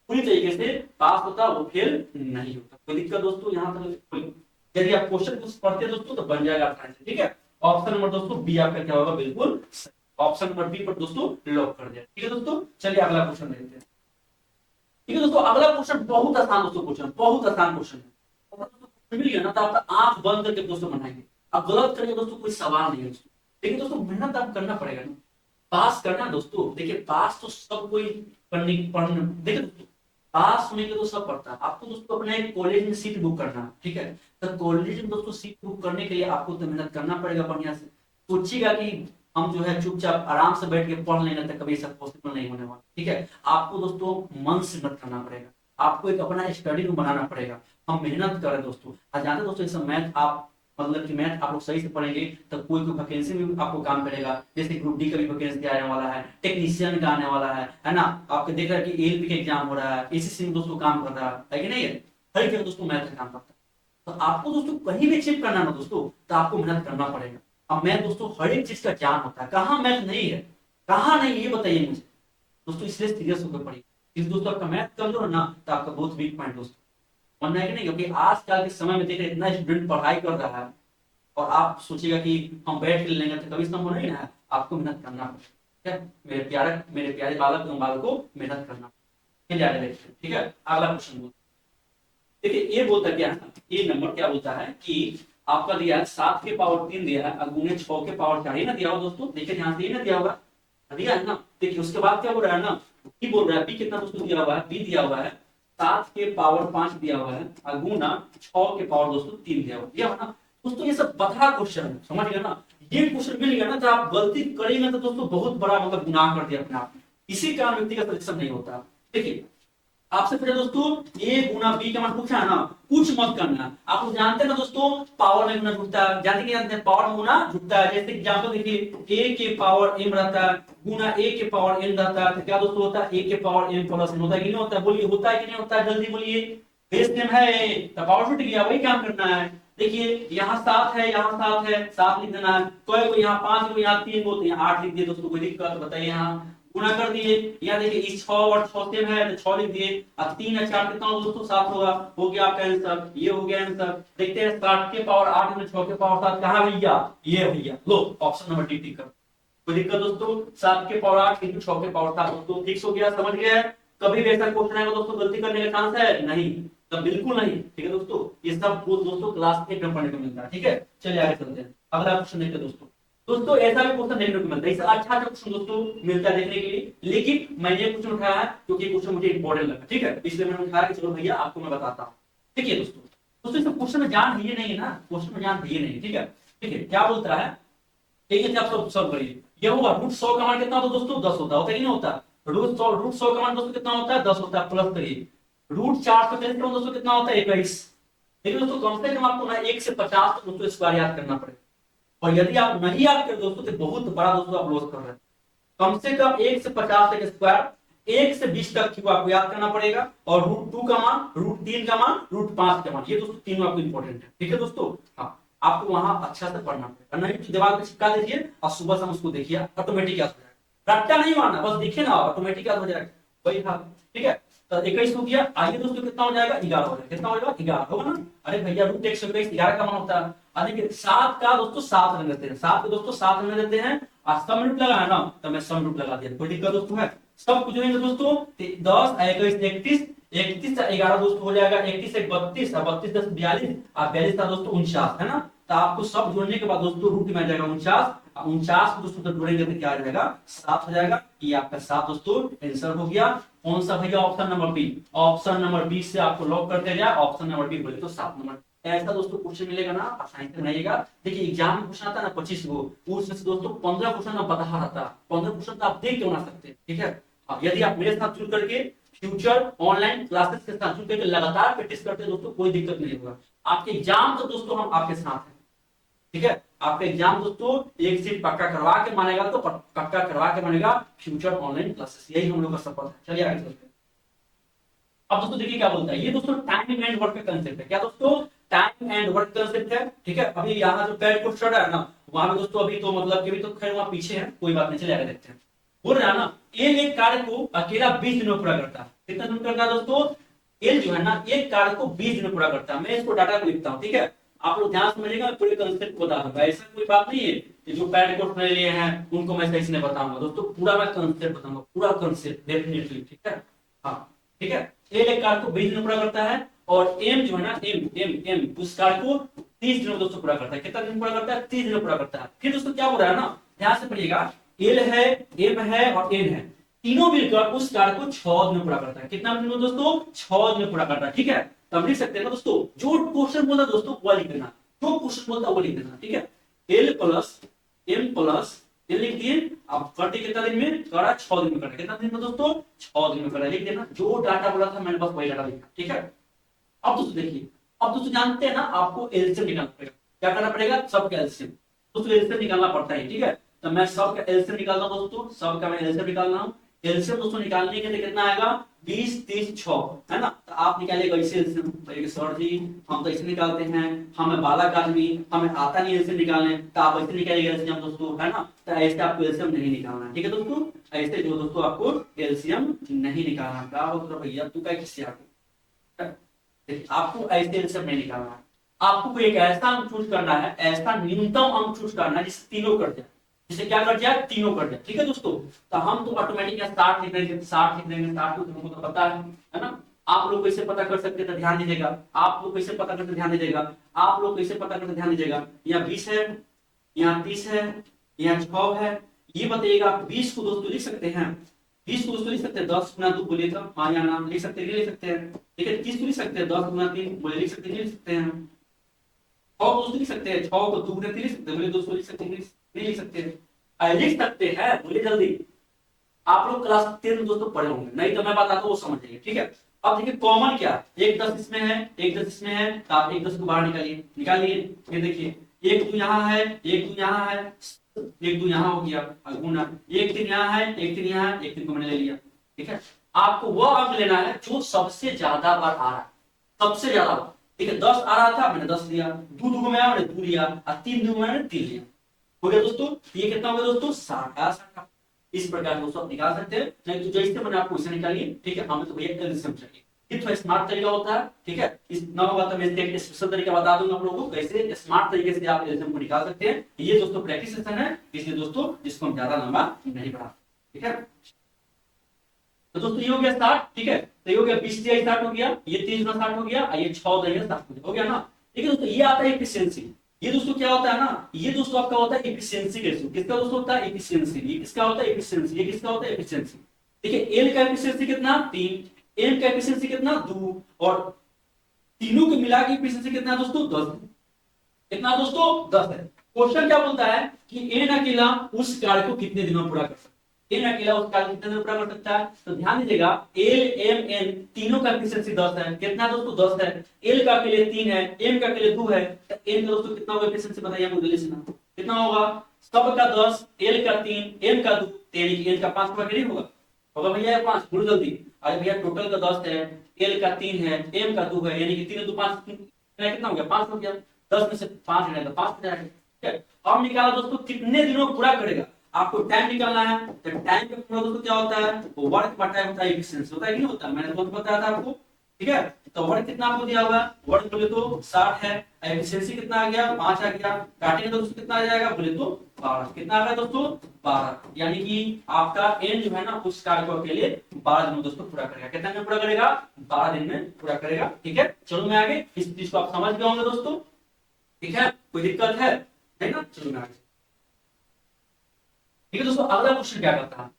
पूरी तरीके से पास होता, वो फेल नहीं होता। कोई दिक्कत दोस्तों यहां तक? यदि आप क्वेश्चन को पढ़ते दोस्तों तो बन जाएगा आसानी से, ठीक है। ऑप्शन नंबर दोस्तों बी आपका क्या होगा? बिल्कुल ऑप्शन नंबर बी पर दोस्तों लॉक कर दिया, ठीक है दोस्तों। चलिए अगला क्वेश्चन देखते हैं, ठीक है दोस्तों। अगला क्वेश्चन बहुत आसान दोस्तों, क्वेश्चन बहुत आसान क्वेश्चन है। मिल गया ना तो आप आंख बंद करके दोस्तों बनाएंगे। आप गलत करेंगे दोस्तों कोई सवाल नहीं है दोस्तों, लेकिन दोस्तों मेहनत आप करना पड़ेगा ना, पास करना दोस्तों। देखिए पास तो सब कोई पढ़ने देखिए दोस्तों, पास होने के तो सब पढ़ता है। आपको दोस्तों अपने कॉलेज में सीट बुक करना, ठीक है। तो कॉलेज में दोस्तों सीट बुक करने के लिए आपको तो मेहनत करना पड़ेगा बढ़िया से। सोचिएगा कि हम जो है चुपचाप आराम से बैठ के पढ़ लेंगे तो कभी सब पॉसिबल नहीं होने वाला, ठीक है। आपको दोस्तों मन से मेहनत करना पड़ेगा, आपको एक अपना स्टडी रूम बनाना पड़ेगा। हम मेहनत करें दोस्तों। जानते दोस्तों इस मैथ आप मतलब कि मैथ आप लोग सही से पढ़ेंगे तो कोई वैकेंसी में आपको काम करेगा। जैसे ग्रुप डी का भी वैकेंसी आने वाला है, टेक्नीशियन का आने वाला है ना। आपके देख रहा है कि एएलपी का एग्जाम हो रहा है, एसीसी में दोस्तों काम कर रहा है कि नहीं है? हर जगह दोस्तों मैथ का काम करता है। तो आपको दोस्तों कहीं भी अचीव करना ना दोस्तों तो आपको मेहनत करना पड़ेगा। अब मैथ दोस्तों हर एक चीज का ज्ञान होता है, कहाँ मैथ नहीं है, कहाँ नहीं, ये बताइए मुझे दोस्तों। इसलिए सीरियस होकर पढ़िए। इस दोस्तों आपका मैथ कमजोर है ना तो आपका बहुत वीक पॉइंट दोस्तों मानना है कि नहीं। क्योंकि आजकल के समय में देखिए इतना स्टूडेंट पढ़ाई कर रहा है और आप सोचिएगा कि हम बैठ के लेंगे तो कभी संभव नहीं ना। आपको मेहनत करना पड़ेगा, ठीक है मेरे प्यारे बालक एवं बालक को मेहनत करना। चलिए आगे देखते हैं, ठीक है। अगला क्वेश्चन बोलते देखिए, ये बोलता क्या है, ये नंबर क्या बोलता है कि आपका दिया है 7 के पावर 3 दिया है, अगुने 6 के पावर 4 ही ना दिया होगा दोस्तों। देखिए ध्यान से, ये ना दिया होगा, दिया है ना। देखिए उसके बाद क्या बोल रहा है ना, बी बोल रहा है। बी कितना दोस्तों दिया हुआ है? बी दिया हुआ है 7 के पावर 5 दिया हुआ है, अगुना 6 के पावर दोस्तों 3 दिया हुआ ना दोस्तों। ये सब बता क्वेश्चन है, समझ गया ना। ये क्वेश्चन मिल गया ना, तो आप गलती करेंगे तो दोस्तों बहुत बड़ा मतलब गुनाह कर दिया अपने आप में। इसी कारण व्यक्ति का सिलेक्शन नहीं होता। देखिए आपसे पूछा दोस्तों ए गुना बी का मान पूछा है ना, कुछ मत करना। आप लोग जानते हैं ना दोस्तों पावर में गुना जुटता है, जानते कि जानते हैं पावर में गुना जुटता है। जैसे एग्जांपल देखिए ए के पावर m रहता है गुना ए के पावर n रहता है, तो क्या दोस्तों होता है ए के पावर m प्लस n होता है कि नहीं होता है? बोलिए होता है कि नहीं होता है? जल्दी बोलिए। बेस नेम है तो पावर जुट गया, वही काम करना है। देखिए यहाँ 7 है, यहाँ 7 है, 7 लिख देना है। को यहाँ 5 को यहाँ 3 को तो यहाँ 8 लिख दिए दोस्तों, कोई दिक्कत बताइए? यहाँ गुना कर दिए, यहाँ देखिए इस 6 और 6 सेम है तो 6 लिख दिए। अब 3 और 4 कितना होगा दोस्तों? 7 होगा। हो गया आपका आंसर, ये हो गया आंसर। देखते हैं 7 के पावर 8 में 6 के पावर 7 कहां भैया? ये भैया लो ऑप्शन नंबर डी टिक कर। कोई दिक्कत दोस्तों? 7 के पावर 8 into 6 के पावर 7 दोस्तों फिक्स हो गया, समझ गए? कभी भी ऐसा क्वेश्चन आएगा दोस्तों गलती करने का चांस है नहीं, तो बिल्कुल नहीं। ठीक है दोस्तों, ये सब दोस्तों क्लास 1 में पढ़ने को मिलता है। ठीक है, चलिए आगे चलते हैं, अगला क्वेश्चन देखते हैं दोस्तों। दोस्तों ऐसा भी क्वेश्चन देखने को मिलता है, इससे अच्छा क्वेश्चन दोस्तों मिलता है देखने के लिए, लेकिन मैंने क्वेश्चन उठाया है क्योंकि क्वेश्चन मुझे इंपॉर्टेंट लगा। ठीक है, इसलिए मैंने उठाया कि चलो भैया आपको मैं बताता हूँ। देखिए दोस्तों, दोस्तों इस क्वेश्चन में जान है नहीं ना, क्वेश्चन में जान है नहीं। ठीक है, ठीक है, क्या बोलता है? ठीक है, आप सब सब करिए। ये होगा रूट 100 का मान कितना होता है दोस्तों? 10 होता है कि नहीं होता? रूट 100 का मान दोस्तों कितना होता है? 10 होता है। प्लस करिए रूट 440 का मान दोस्तों कितना होता है? 21। लेकिन दोस्तों कम से कम आपको ना 1 से 50 तक दोस्तों स्क्वायर याद करना पड़ेगा, और यदि आप नहीं याद करें दोस्तों तो बहुत बड़ा दोस्तों आप लॉस कर रहे हैं। कम से कम 1 से 50 तक स्क्वायर, 1 से 20 तक को आपको याद करना पड़ेगा, और रूट 2 का मान, रूट 3 का मान, रूट 5 का मान, ये दोस्तों तीनों आपको इंपॉर्टेंट है। ठीक है दोस्तों, हाँ आपको वहां अच्छा से पढ़ना पड़ेगा, नहीं तो दिमाग में चिपका दीजिए और सुबह शाम उसको देखिए, ऑटोमेटिक याद हो जाएगा। रट्टा नहीं मारना, बस देखिए ना ऑटोमेटिक याद हो जाएगा वही था। ठीक है, तो 21 हो गया। आइए दोस्तों कितना हो जाएगा? 11 हो जाएगा। कितना हो जाएगा? 11 होगा ना? अरे भैया रूट 121 11 का मान होता है। देखिए 7 का दोस्तों 7 रहने देते हैं, 7 के दोस्तों 7 रहने देते हैं, और सम रूट लगा है ना, तो मैं सम रूट लगा दिया, कोई दिक्कत दोस्तों है? सब कुछ नहीं दोस्तों, 10 21 31, 31 से 11 दोस्तों हो जाएगा 31 1 32, और 32 10 42, और 42 था दोस्तों 49, है ना? तो आपको सब जोड़ने के बाद दोस्तों रूट में आ जाएगा 49, 49 को दोस्तों जब जोड़ेंगे तो क्या आ जाएगा? 7 हो जाएगा। ये आपका 7 दोस्तों आंसर हो गया। कौन सा भैया? Option number B. Option number B से आपको लॉक कर दिया जाए, ऑप्शन नंबर बी बोले तो 7 नंबर। ऐसा दोस्तों क्वेश्चन मिलेगा ना, आसानी से बनाइएगा। देखिए एग्जाम में क्वेश्चन आता है ना 25 को, उसमें से दोस्तों 15 क्वेश्चन आप बता रहता है, 15 क्वेश्चन तो आप देख के बना सकते हैं। ठीक है, यदि आप मेरे साथ जुड़ करके फ्यूचर ऑनलाइन क्लासेस के साथ जुड़ करके लगातार प्रैक्टिस करते हैं दोस्तों, कोई दिक्कत नहीं होगा। आपके एग्जाम तो दोस्तों हम आपके साथ हैं। ठीक है, आपका एग्जाम दोस्तों एक सीट पक्का करवा के मानेगा, तो पक्का करवा के मानेगा फ्यूचर ऑनलाइन क्लासेस, यही हम लोग का सपोर्ट है। चलिए आगे चलते हैं। अब दोस्तों देखिए क्या बोलता है ये दोस्तों, टाइम एंड वर्क का कांसेप्ट है। क्या दोस्तों? टाइम एंड वर्क कांसेप्ट है। ठीक है, अभी यहाँ जो पैड कोड चल रहा है ना, वहां पे दोस्तों अभी तो मतलब कि भी तो खैर वहां पीछे है, कोई बात नहीं, चले आगे देखते हैं। बोल रहा है ना एक कार्य को अकेला 20 दिन में पूरा करता है। कितना दिन करता है दोस्तों? एल जो है ना एक कार्य को 20 दिन में पूरा करता है। मैं इसको डाटा को लिखता हूँ, ठीक है, आप लोग ध्यान समझिएगा, पूरे कांसेप्ट को बता दूंगा। ऐसा कोई बात नहीं है कि जो पैड कोड ले लिए हैं उनको मैं सही से नहीं बताऊंगा दोस्तों, पूरा मैं कांसेप्ट बताऊंगा, पूरा कांसेप्ट डेफिनेटली। ठीक है, हाँ ठीक है, एक कार्य को 20 दिन में पूरा करता है, और एम जो है ना एम एम एम उस कार्य को 30 दिन में दोस्तों पूरा करता है। कितना दिन पूरा करता है? 30 दिन में पूरा करता है। फिर दोस्तों क्या बोल रहा है ना, ध्यान से पढ़िएगा, एल है, एम है और एन है, तीनों मिलकर उस कार्य को 6 दिन में पूरा करता है। कितना दिन में दोस्तों? 6 दिन में पूरा करता है। ठीक है, तो हम लिख सकते हैं ना दोस्तों, जो क्वेश्चन बोलता है दोस्तों वो लिख देना, जो क्वेश्चन बोलता है वो लिख देना। ठीक है, L plus M plus L लिख दिए। अब करते कितना दिन में? करा 6 दिन में करा। कितना दिन में दोस्तों? 6 दिन में करा, लिख देना। जो डाटा बोला था मैंने बस वही डाटा लिखा। ठीक है, अब दोस्तों देखिए, अब दोस्तों जानते हैं ना आपको एलसीएम निकालना पड़ेगा। क्या करना पड़ेगा? सबका एलसीएम दोस्तों, एलसीएम निकालना पड़ता है। ठीक है, तो मैं सबका एलसीएम निकालता हूं दोस्तों, सबका मैं एलसीएम निकाल रहा हूं। एलसीएम दोस्तों निकालने के लिए कितना आएगा? 20 30 6, है ना? तो आप निकालिएगा ऐसे एलसीएम। तो सर जी हम तो ऐसे निकालते हैं, हमें बालक आदमी, हमें आता नहीं एलसीएम निकालने, तो आप ऐसे निकालिएगा एलसीएम दोस्तों, है ना? तो ऐसे आपको एलसीएम नहीं निकालना है। ठीक है दोस्तों, ऐसे जो दोस्तों आपको एलसीएम नहीं निकालना। क्या होता भैया तू क्या किससे आगे, आपको ऐसे एलसीएम नहीं निकालना है। आपको कोई एक ऐसा अंक चूज करना है, ऐसा न्यूनतम अंक चूज करना है जिससे तीनों कट जाए, जिसे क्या कर जाए? तीनों कर जाए। ठीक है दोस्तों, तो हम तो ऑटोमेटिक 60 लिख देंगे, 60 लिख देंगे, 60 तो तुमको तो पता है ना? आप लोग कैसे पता कर सकते हैं? ध्यान दीजिएगा, आप लोग कैसे पता करते? ध्यान दीजिएगा, आप लोग कैसे पता करते? ध्यान दीजिएगा, यहाँ 20 है, यहाँ 30 है, यहाँ 6 है, ये बताइएगा आप 20 को दोस्तों लिख सकते हैं? 20 को दोस्तों लिख सकते हैं 10 गुना 2 बोलिए तो, हाँ यहाँ नाम लिख सकते हैं, लिख सकते हैं। ठीक है, 30 को लिख सकते हैं 10 गुना 3 बोले, लिख सकते हैं 6 को दोस्तों लिख सकते हैं, 6 को 2 गुना 3 लिख सकते हैं बोले दोस्तों, लिख सकते हैं। नहीं लिख सकते? लिख सकते हैं, बोलिए जल्दी। आप लोग क्लास 10 में दोस्तों पढ़े होंगे, नहीं तो मैं बताता हूँ वो समझ जाइए, ठीक है। अब देखिए कॉमन क्या है, एक 10 इसमें है, एक 10 इसमें है, तो आप एक 10 को बाहर निकालिए, निकालिए। ये देखिए एक 2 यहाँ है, एक 2 यहाँ है, एक 2 यहाँ हो गया गुना, एक 3 यहाँ है, एक 3 यहाँ है, एक 3 को मैंने ले लिया, ठीक है। आपको वो अंक लेना है जो सबसे ज्यादा बार आ रहा है, सबसे ज्यादा बार। ठीक है, 10 आ रहा था मैंने 10 लिया, 2 2 में आया मैंने 2 लिया, और 3 2 में मैंने 3 लिया। हो गया दोस्तों, ये कितना हो गया दोस्तों? 60। इस प्रकार दोस्तों आप निकाल सकते हैं, नहीं तो जैसे मैंने आपको इसे निकालिए, ठीक है। हमें तो भैया एलसीएम चाहिए, ये तो स्मार्ट तरीका होता है, ठीक है। इस ना होगा तो मैं एक स्पेशल तरीका बता दूंगा आप लोगों को कैसे स्मार्ट तरीके से आप एलसीएम को निकाल सकते हैं। ये दोस्तों प्रैक्टिस सेशन है, इसलिए दोस्तों इसको हम ज्यादा लंबा नहीं बढ़ा, ठीक है। तो दोस्तों ये हो गया 60, ठीक है। तो ये हो गया 20 दिया 60 हो गया, ये 30 गुना 60 हो गया, ये 6 दिया 60 हो गया ना। ठीक है दोस्तों, ये आता है एफिशिएंसी। ये दोस्तों क्या होता है ना, ये दोस्तों आपका होता है एफिशिएंसी रेशियो। किसका दोस्तों होता है? एफिशिएंसी। ये किसका होता है? एफिशिएंसी। ये किसका होता है? एफिशिएंसी। ठीक है, एल का एफिशिएंसी कितना? 3, एम का एफिशिएंसी कितना? 2, और तीनों के मिला के एफिशिएंसी कितना दोस्तों? 10। कितना दोस्तों? 10 है। क्वेश्चन क्या बोलता है कि एन अकेला उस कार्य को कितने दिनों में पूरा कर सकता है? एन अकेला उस कार्य को कितने दिनों में पूरा कर सकता है? तो ध्यान दीजिएगा, एल एम एन तीनों का एफिशिएंसी 10 है। कितना दोस्तों? 10 है। एल का अकेले 3 है, एम का अकेले 2 है, तो एन का दोस्तों कितना होगा एफिशिएंसी? बताइए मुझे जल्दी से ना, कितना होगा? सब का 10, एल का 3, एम का 2, यानी कि एन का 5 का नहीं होगा? होगा भैया 5, बोलो जल्दी। अरे भैया टोटल का 10 है, एल का 3 है, एम का 2 है, यानी कि 3 2 5 कितना हो गया? 5 हो गया। 10 में से 5 हटाएगा तो 5 हो जाएगा, ठीक है। अब निकाला दोस्तों कितने दिनों में पूरा करेगा। आपको टाइम निकालना है, तो टाइम का फॉर्मूला दोस्तों क्या होता है? वो वर्क बटा होता है एफिशिएंसी, होता है कि नहीं होता? मैंने बहुत बताया था आपको, ठीक है। तो वर्क कितना आपको दिया हुआ है? वर्क बोले तो 60 है, एफिशिएंसी कितना आ गया? 5 आ गया। काटेंगे तो दोस्तों कितना आ जाएगा? बोले तो 12। कितना आ गया दोस्तों? 12। यानी कि आपका एन जो है ना उस कार्य को अकेले 12 दिन में दोस्तों पूरा करेगा। कितना दिन में पूरा करेगा? 12 दिन में पूरा करेगा, ठीक है। चलो मैं आगे, इस चीज को आप समझ गए होंगे दोस्तों, ठीक है। कोई दिक्कत है ना? चलो मैं आगे, ठीक है दोस्तों। अगला क्वेश्चन क्या करता है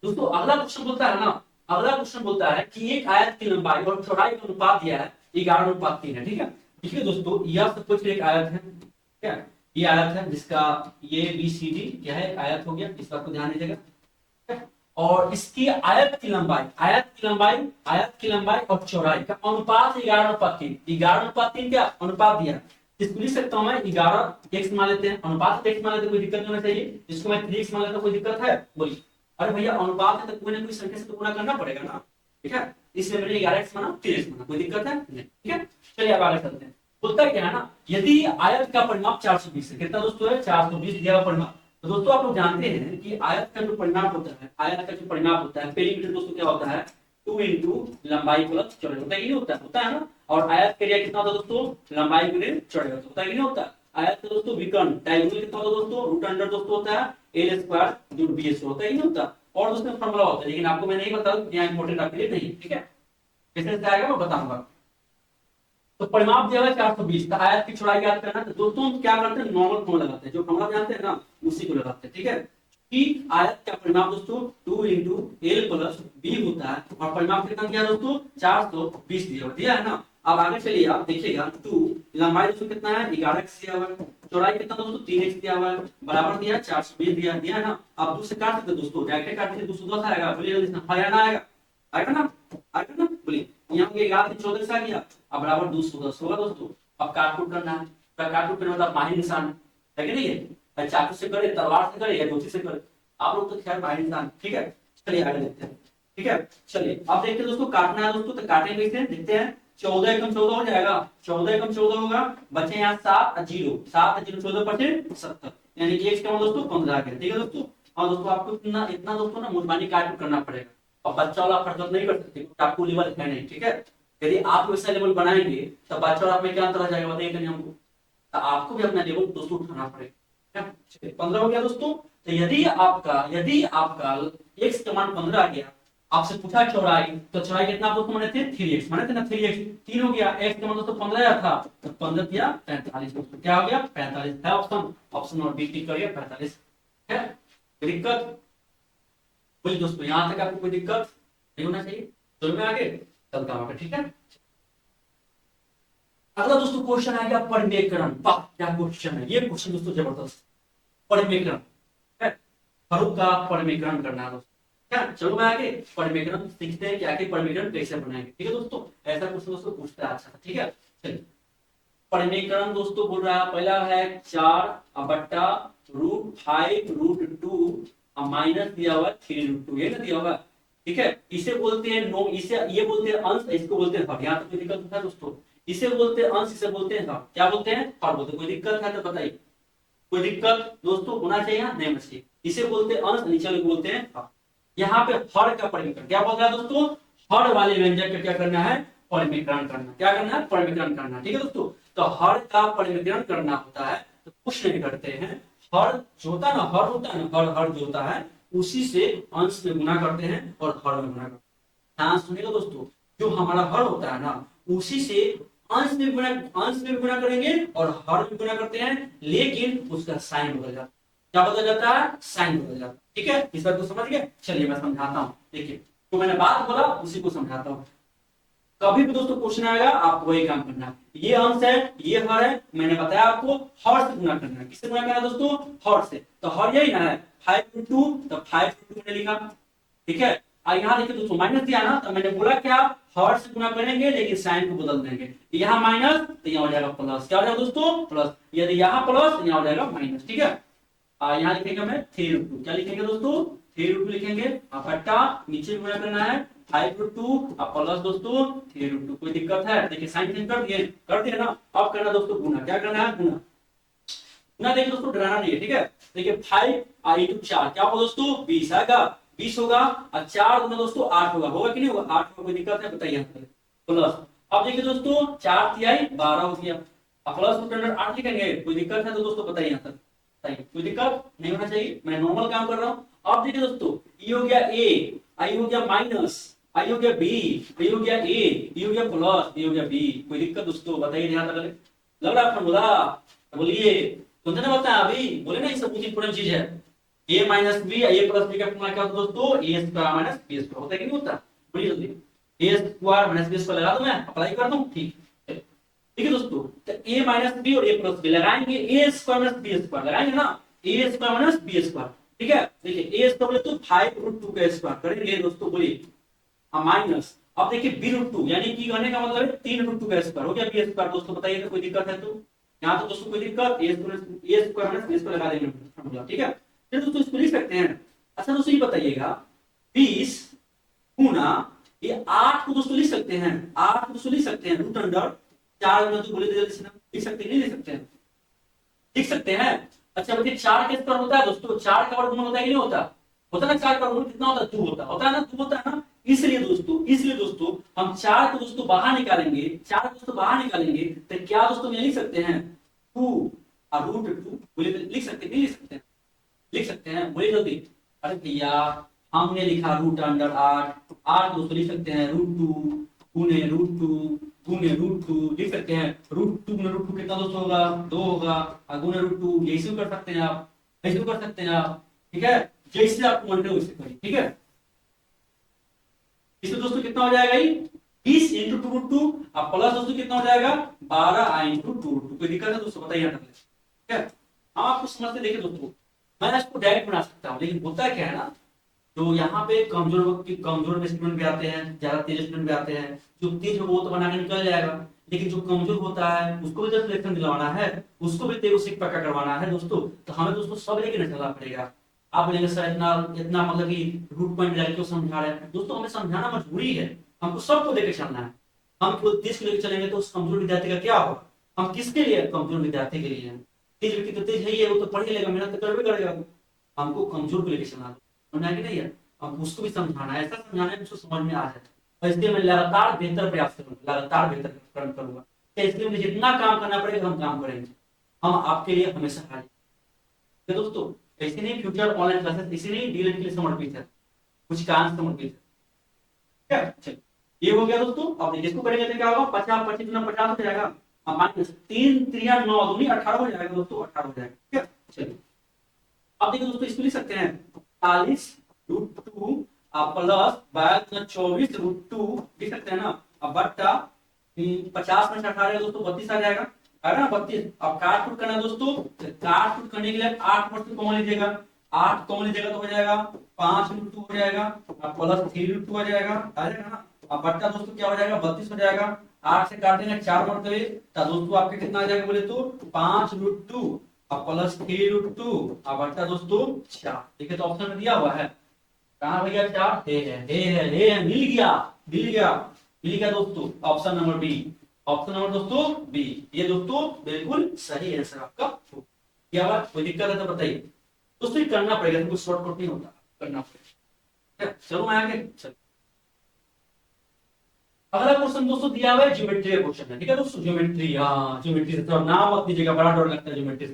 दोस्तों? अगला क्वेश्चन बोलता है ना, अगला क्वेश्चन बोलता है कि एक आयत की लंबाई और चौड़ाई का अनुपात दिया है 11:3 है, ठीक है। देखिए दोस्तों, यह सब कुछ एक आयत है, क्या ये आयत है जिसका ये बी सी डी क्या है? आयत हो गया, इस बात को ध्यान दीजिएगा। और इसकी आयत की लंबाई, आयत की लंबाई, आयत की लंबाई और चौड़ाई का अनुपात 11:3। 11:3 क्या अनुपात दिया? इसको लिख सकता हूं मैं 11 x मान लेते हैं, अनुपात x मान लेते हैं, कोई दिक्कत नहीं होना चाहिए। इसको मैं 3x मान लेता हूं, कोई दिक्कत है? बोलिए। अरे भैया अनुपात है तो कोई ना कोई संख्या से तो गुणा करना पड़ेगा ना, ठीक है। इसलिए मैंने 11x माना, 3x माना, कोई दिक्कत है? नहीं, ठीक है। चलिए अब आगे चलते हैं। बोलता क्या है ना, यदि आयत का परिमाप 420 है, कितना दोस्तों है? 420 दिया हुआ परिमाप। तो दोस्तों आप लोग जानते हैं कि आयत का जो परिमाप होता है, आयत का जो परिमाप होता है, पेरीमीटर दोस्तों क्या होता है? 2 इंटू लंबाई प्लस चौड़ाई, होता है कि नहीं होता? होता है ना। और आयत का एरिया कितना होता है दोस्तों? लंबाई गुणे चौड़ाई, होता है कि नहीं होता? आयत का दोस्तों विकर्ण डायगोनल कितना होता है दोस्तों? रूट अंडर दोस्तों होता है एल स्क्वायर जुड़ बी स्क्वायर, होता है कि नहीं होता? और दोस्तों फॉर्मूला होता है, लेकिन आपको मैं नहीं बता दूं, यहाँ इंपॉर्टेंट आपके लिए नहीं, ठीक है। कैसे से आएगा मैं बताऊंगा। तो परिमाप दिया हुआ है 420, तो आयत की चौड़ाई याद करना। तो दोस्तों हम क्या करते हैं? नॉर्मल फॉर्मूला लगाते हैं, जो फॉर्मूला जानते हैं ना उसी को लगाते हैं, ठीक है। कि आयत का परिमाप दोस्तों 2 इंटू एल प्लस बी होता है, और परिमाप कितना दिया दोस्तों? 420 दिया है ना। अब आगे चलिए, आप देखिएगा 2 लंबाई दोस्तों कितना है? 11x दिया हुआ है, चौड़ाई कितना दोस्तों? 3x दिया हुआ है, बराबर दिया 420 दिया है ना। आप 2 से काट सकते दोस्तों, डायरेक्ट काट के 210 आएगा, बोलिए जल्दी से, हाँ या ना आएगा? आएगा ना? आएगा ना? बोलिए। यहाँ पे 11 से 14 आ गया, अब बराबर 210 होगा दोस्तों। अब काट-कूट करना है, तो काट-कूट करने मतलब माही निशान है कि नहीं है? चाकू से करे, तलवार से करे या दोती से करे, आप लोग तो खैर माही निशान, ठीक है। चलिए आगे देखते हैं, ठीक है। चलिए अब देखते हैं दोस्तों, काटना है दोस्तों, तो काटेंगे कैसे देखते हैं। 14 एकम 14 हो जाएगा, 14 एकम 14 होगा, बचे यहाँ 7 और 0, 7 और 0 14 70, यानी कि x का मान दोस्तों 15 आ गया, ठीक है दोस्तों। और दोस्तों आपको इतना इतना दोस्तों ना मुजबानी काट करना पड़ेगा, और बच्चा वाला फर्क नहीं कर सकते, आपको लेवल है नहीं, ठीक है। यदि आप वैसा लेवल बनाएंगे तो बच्चा और आप में क्या अंतर आ जाएगा बताइए कहीं हमको। तो आपको भी अपना लेवल दोस्तों उठाना पड़ेगा, 15 हो गया दोस्तों। तो यदि आपका x का मान 15 आ गया, आपसे पूछा चौड़ाई, तो चौड़ाई कितना दोस्तों माने थे? 3x माने थे ना, 3x 3 हो गया, x का मान दोस्तों 15 था, तो 15 दिया 45 दोस्तों, क्या हो गया? 45 है ऑप्शन, ऑप्शन और बी टिक करिए 45 है। दिक्कत बोलिए दोस्तों, यहां तक आपको कोई दिक्कत नहीं होना चाहिए। चलो मैं आगे चलता हूं, ठीक है। अगला दोस्तों क्वेश्चन आ गया परिमेयकरण। वाह क्या क्वेश्चन है ये, क्वेश्चन दोस्तों जबरदस्त। परिमेकरण है, हरों का परिमेकरण करना है दोस्तों। क्या चलो मैं आगे परिमेकरण सीखते हैं कि आगे परिमेकरण कैसे बनाएंगे। ठीक है दोस्तों, ऐसा क्वेश्चन दोस्तों पूछता है अच्छा सा। ठीक है चलिए, परिमेकरण दोस्तों बोल रहा है पहला है 4 बट्टा √5 √2 माइनस दिया हुआ 3 √2, ये ना दिया होगा। ठीक है, इसे बोलते हैं नो, इसे ये बोलते हैं अंश, इसको बोलते हैं हर। यहाँ तो कोई दिक्कत नहीं है दोस्तों, इसे बोलते हैं अंश, इसे बोलते हैं हर। क्या बोलते हैं? हर बोलते हैं। कोई दिक्कत है तो बताइए, कोई दिक्कत दोस्तों होना चाहिए या नहीं होना चाहिए? इसे बोलते हैं अंश, नीचे वाले को बोलते हैं हर। यहाँ पे हर का परिमेकरण क्या बोल रहा है दोस्तों? हर वाले व्यंजक का क्या करना है? परिमेकरण करना। क्या करना है? परिमेकरण करना। ठीक है दोस्तों, तो हर का परिमेकरण करना होता है तो कुछ नहीं करते हैं, हर जो होता है ना, हर होता है ना, हर जो होता है उसी से अंश में गुना करते हैं और हर में गुना करते हैं। ध्यान सुनिएगा दोस्तों, जो हमारा हर होता है ना उसी से अंश में गुना करेंगे और हर में गुना करते हैं, लेकिन उसका साइन बदल जाता है। क्या बदल जाता है? साइन बदल जाता है। ठीक है, इस बात को समझ गए? चलिए मैं समझाता हूँ। देखिए, तो मैंने बात बोला उसी को समझाता हूँ। कभी भी दोस्तों क्वेश्चन आएगा आपको वही काम करना है। ये अंश है, ये हर है, मैंने बताया आपको हर से गुना करना है। किससे गुना करना है दोस्तों? हर से। तो हर यही ना है 5 √2, तो 5 √2 मैंने लिखा। ठीक है, और यहाँ देखिए दोस्तों माइनस दिया ना, तो मैंने बोला क्या, हर से गुना करेंगे लेकिन साइन को बदल देंगे। यहाँ माइनस तो यहाँ हो जाएगा प्लस। क्या हो जाएगा दोस्तों? प्लस। यदि यहाँ प्लस तो यहाँ हो जाएगा माइनस। ठीक है, यहाँ लिखेंगे हमें 3 √2। क्या लिखेंगे दोस्तों? 3 √2 लिखेंगे। बट्टा नीचे गुना करना है 5 √2 प्लस दोस्तों 3 √2। कोई दिक्कत है? देखिए साइन चेंज कर दिए ना। अब करना दोस्तों गुना। क्या करना है? गुना। गुना देखिए दोस्तों डराना नहीं है। ठीक है, देखिए 5 × 4 क्या होगा दोस्तों? 20 आएगा, 20 होगा, और 4 गुना दोस्तों 8 होगा। होगा कि नहीं होगा? 8 होगा। कोई दिक्कत है? बताइए प्लस। अब देखिए दोस्तों 4 तिहाई 12 हो गया, अब प्लस रूट अंडर 8 लिखेंगे। कोई दिक्कत है तो दोस्तों बताइए यहाँ तक। कोई दिक्कत नहीं होना चाहिए, मैं नॉर्मल काम कर रहा हूँ। अब देखिए दोस्तों, ये हो गया ए, आई हो गया माइनस, आई हो गया बी, ये हो गया ए, ये हो गया प्लस, ये हो गया बी। कोई दिक्कत दोस्तों? बताइए ध्यान तक। लग रहा फॉर्मूला? बोलिए, सुनते ना बताया अभी, बोले ना ये सब कुछ इंपोर्टेंट चीज है। ए माइनस बी, ए प्लस बी का फॉर्मूला क्या होता है दोस्तों? A square minus B square. होता है कि नहीं होता? बोलिए जल्दी। ए स्क्वायर माइनस बी स्क्वायर लगा दो, मैं अप्लाई कर दूं। ठीक है दोस्तों, तो a माइनस बी और a प्लस बी लगाएंगे, ए स्क्वायर माइनस बी स्क्वायर लगाएंगे ना, ए स्क्वायर माइनस बी स्क्वायर। ठीक है, देखिए a स्क्वायर तो 5 √2 का स्क्वायर करेंगे दोस्तों। बोलिए माइनस, अब देखिए b√2 यानी कि कहने का मतलब है 3 √2 का स्क्वायर हो गया b स्क्वायर। दोस्तों बताइए कोई दिक्कत है तो? यहाँ तो दोस्तों कोई दिक्कत, ए स्क्वायर माइनस बी स्क्वायर लगा देंगे। ठीक है, फिर दोस्तों इसको लिख सकते हैं। अच्छा दोस्तों ये बताइएगा 20 गुना ये 8 को दोस्तों लिख सकते हैं, 8 को दोस्तों लिख सकते हैं रूट अंडर 4 गुना, तो बोले जल्दी से लिख सकते हैं नहीं लिख सकते हैं? लिख सकते हैं। अच्छा बताइए 4 के स्क्वायर होता है दोस्तों, 4 का वर्गमूल होता है कि नहीं होता? होता है ना, 4 का वर्गमूल कितना होता है? 2 होता है ना, 2 होता है ना। इसलिए दोस्तों हम 4 को दोस्तों बाहर निकालेंगे, 4 को दोस्तों बाहर निकालेंगे तो क्या दोस्तों ये लिख सकते हैं 2 और √2। बोले लिख सकते नहीं लिख सकते? लिख सकते हैं, बोले जल्दी। अरे भैया हमने लिखा रूट अंडर 8 दोस्तों लिख सकते हैं √2 गुने √2 गुने √2 लिख सकते हैं। √2 गुने √2 कितना दोस्तों होगा? 2 होगा, और गुने √2 यही कर सकते हैं आप, ऐसे कर सकते हैं आप। ठीक है, जैसे आपको मन करे वैसे करिए। ठीक है, इसमें दोस्तों कितना हो जाएगा? 20 × 2 √2 अब प्लस दोस्तों कितना हो जाएगा? 12 × 2 √2। कोई दिक्कत है दोस्तों? बताइए। ठीक है, हम आपको समझते देखिए दोस्तों, मैं इसको डायरेक्ट बना सकता हूँ, लेकिन होता क्या है ना, तो यहाँ पे कमजोर स्टूडेंट भी आते हैं, ज्यादा तेज स्टूडेंट भी आते हैं। जो तेज है वो तो बना के निकल जाएगा, लेकिन जो कमजोर होता है उसको भी जब सिलेक्शन दिलवाना है, उसको भी तेज सीख पक्का करवाना है दोस्तों, तो हमें दोस्तों सब लेके नहीं चलना पड़ेगा। आप बोलेंगे सर इतना इतना मतलब कि रूट पॉइंट लेके क्यों समझा रहे हैं? दोस्तों हमें समझाना मजबूरी है, हमको सबको लेके चलना है। हम केवल तेज को लेकर चलेंगे तो उस कमजोर विद्यार्थी का क्या होगा? हम किसके लिए? कमजोर विद्यार्थी के लिए हैं। तेज व्यक्ति तो तेज है, वो तो पढ़ लेगा, मेहनत तो करबे करेगा। हमको कमजोर को लेकर चलना समझ आएगी नहीं है? अब उसको भी समझाना है, ऐसा समझाना है उसको समझ में आ जाए। और इसलिए मैं लगातार बेहतर प्रयास करूंगा, लगातार बेहतर काम करूंगा। इसलिए मुझे जितना काम करना पड़ेगा हम काम करेंगे, हम आपके लिए हमेशा हाजिर। तो दोस्तों ऐसे नहीं फ्यूचर ऑनलाइन क्लासेस इसी नहीं डीएलएड के लिए समर्पित है, कुछ काम समर्पित है। चलिए ये हो गया दोस्तों। अब देखिए इसको करेंगे तो क्या होगा? 50 25 गुना 50 हो जाएगा, माइनस 3 3 9 दूनी 18 हो जाएगा दोस्तों, 18 हो जाएगा। ठीक है, चलिए अब देखिए दोस्तों इसको लिख सकते हैं 40 √2 प्लस 24 √2 लिख सकते हैं ना। अब बट्टा 50 में 18 दोस्तों 32 आ जाएगा, है ना 32। अब काट कुट करना दोस्तों, तो काट कुट करने के लिए 8 में से कॉमन लीजिएगा, 8 कॉमन लीजिएगा तो हो जाएगा 5 × 2 हो जाएगा, अब प्लस 3 × 2 हो जाएगा, आ जाएगा ना। अब बट्टा दोस्तों क्या हो जाएगा 32 हो जाएगा, 8 से काट देंगे 4 मरतबे, तो दोस्तों आपके कितना आ जाएगा बोले तो 5 √ 2, अब प्लस 3 √ 2, अब बट्टा दोस्तों 4। देखिए तो ऑप्शन में दिया हुआ है, कहाँ भैया 4 है, मिल गया दोस्तों, option number B, option number दोस्तों बी, ये दोस्तों बिल्कुल सही आंसर आपका। क्या बात, कोई दिक्कत है तो बताइए दोस्तों, ये करना पड़ेगा, कुछ शॉर्टकट नहीं होता, करना पड़ेगा। चलो मैं आगे चल। अगला क्वेश्चन दोस्तों दिया हुआ है ज्योमेट्री का क्वेश्चन है, ठीक है दोस्तों, ज्योमेट्री, हाँ ज्योमेट्री से थोड़ा नाम मत दीजिएगा, बड़ा डर लगता है ज्योमेट्री से,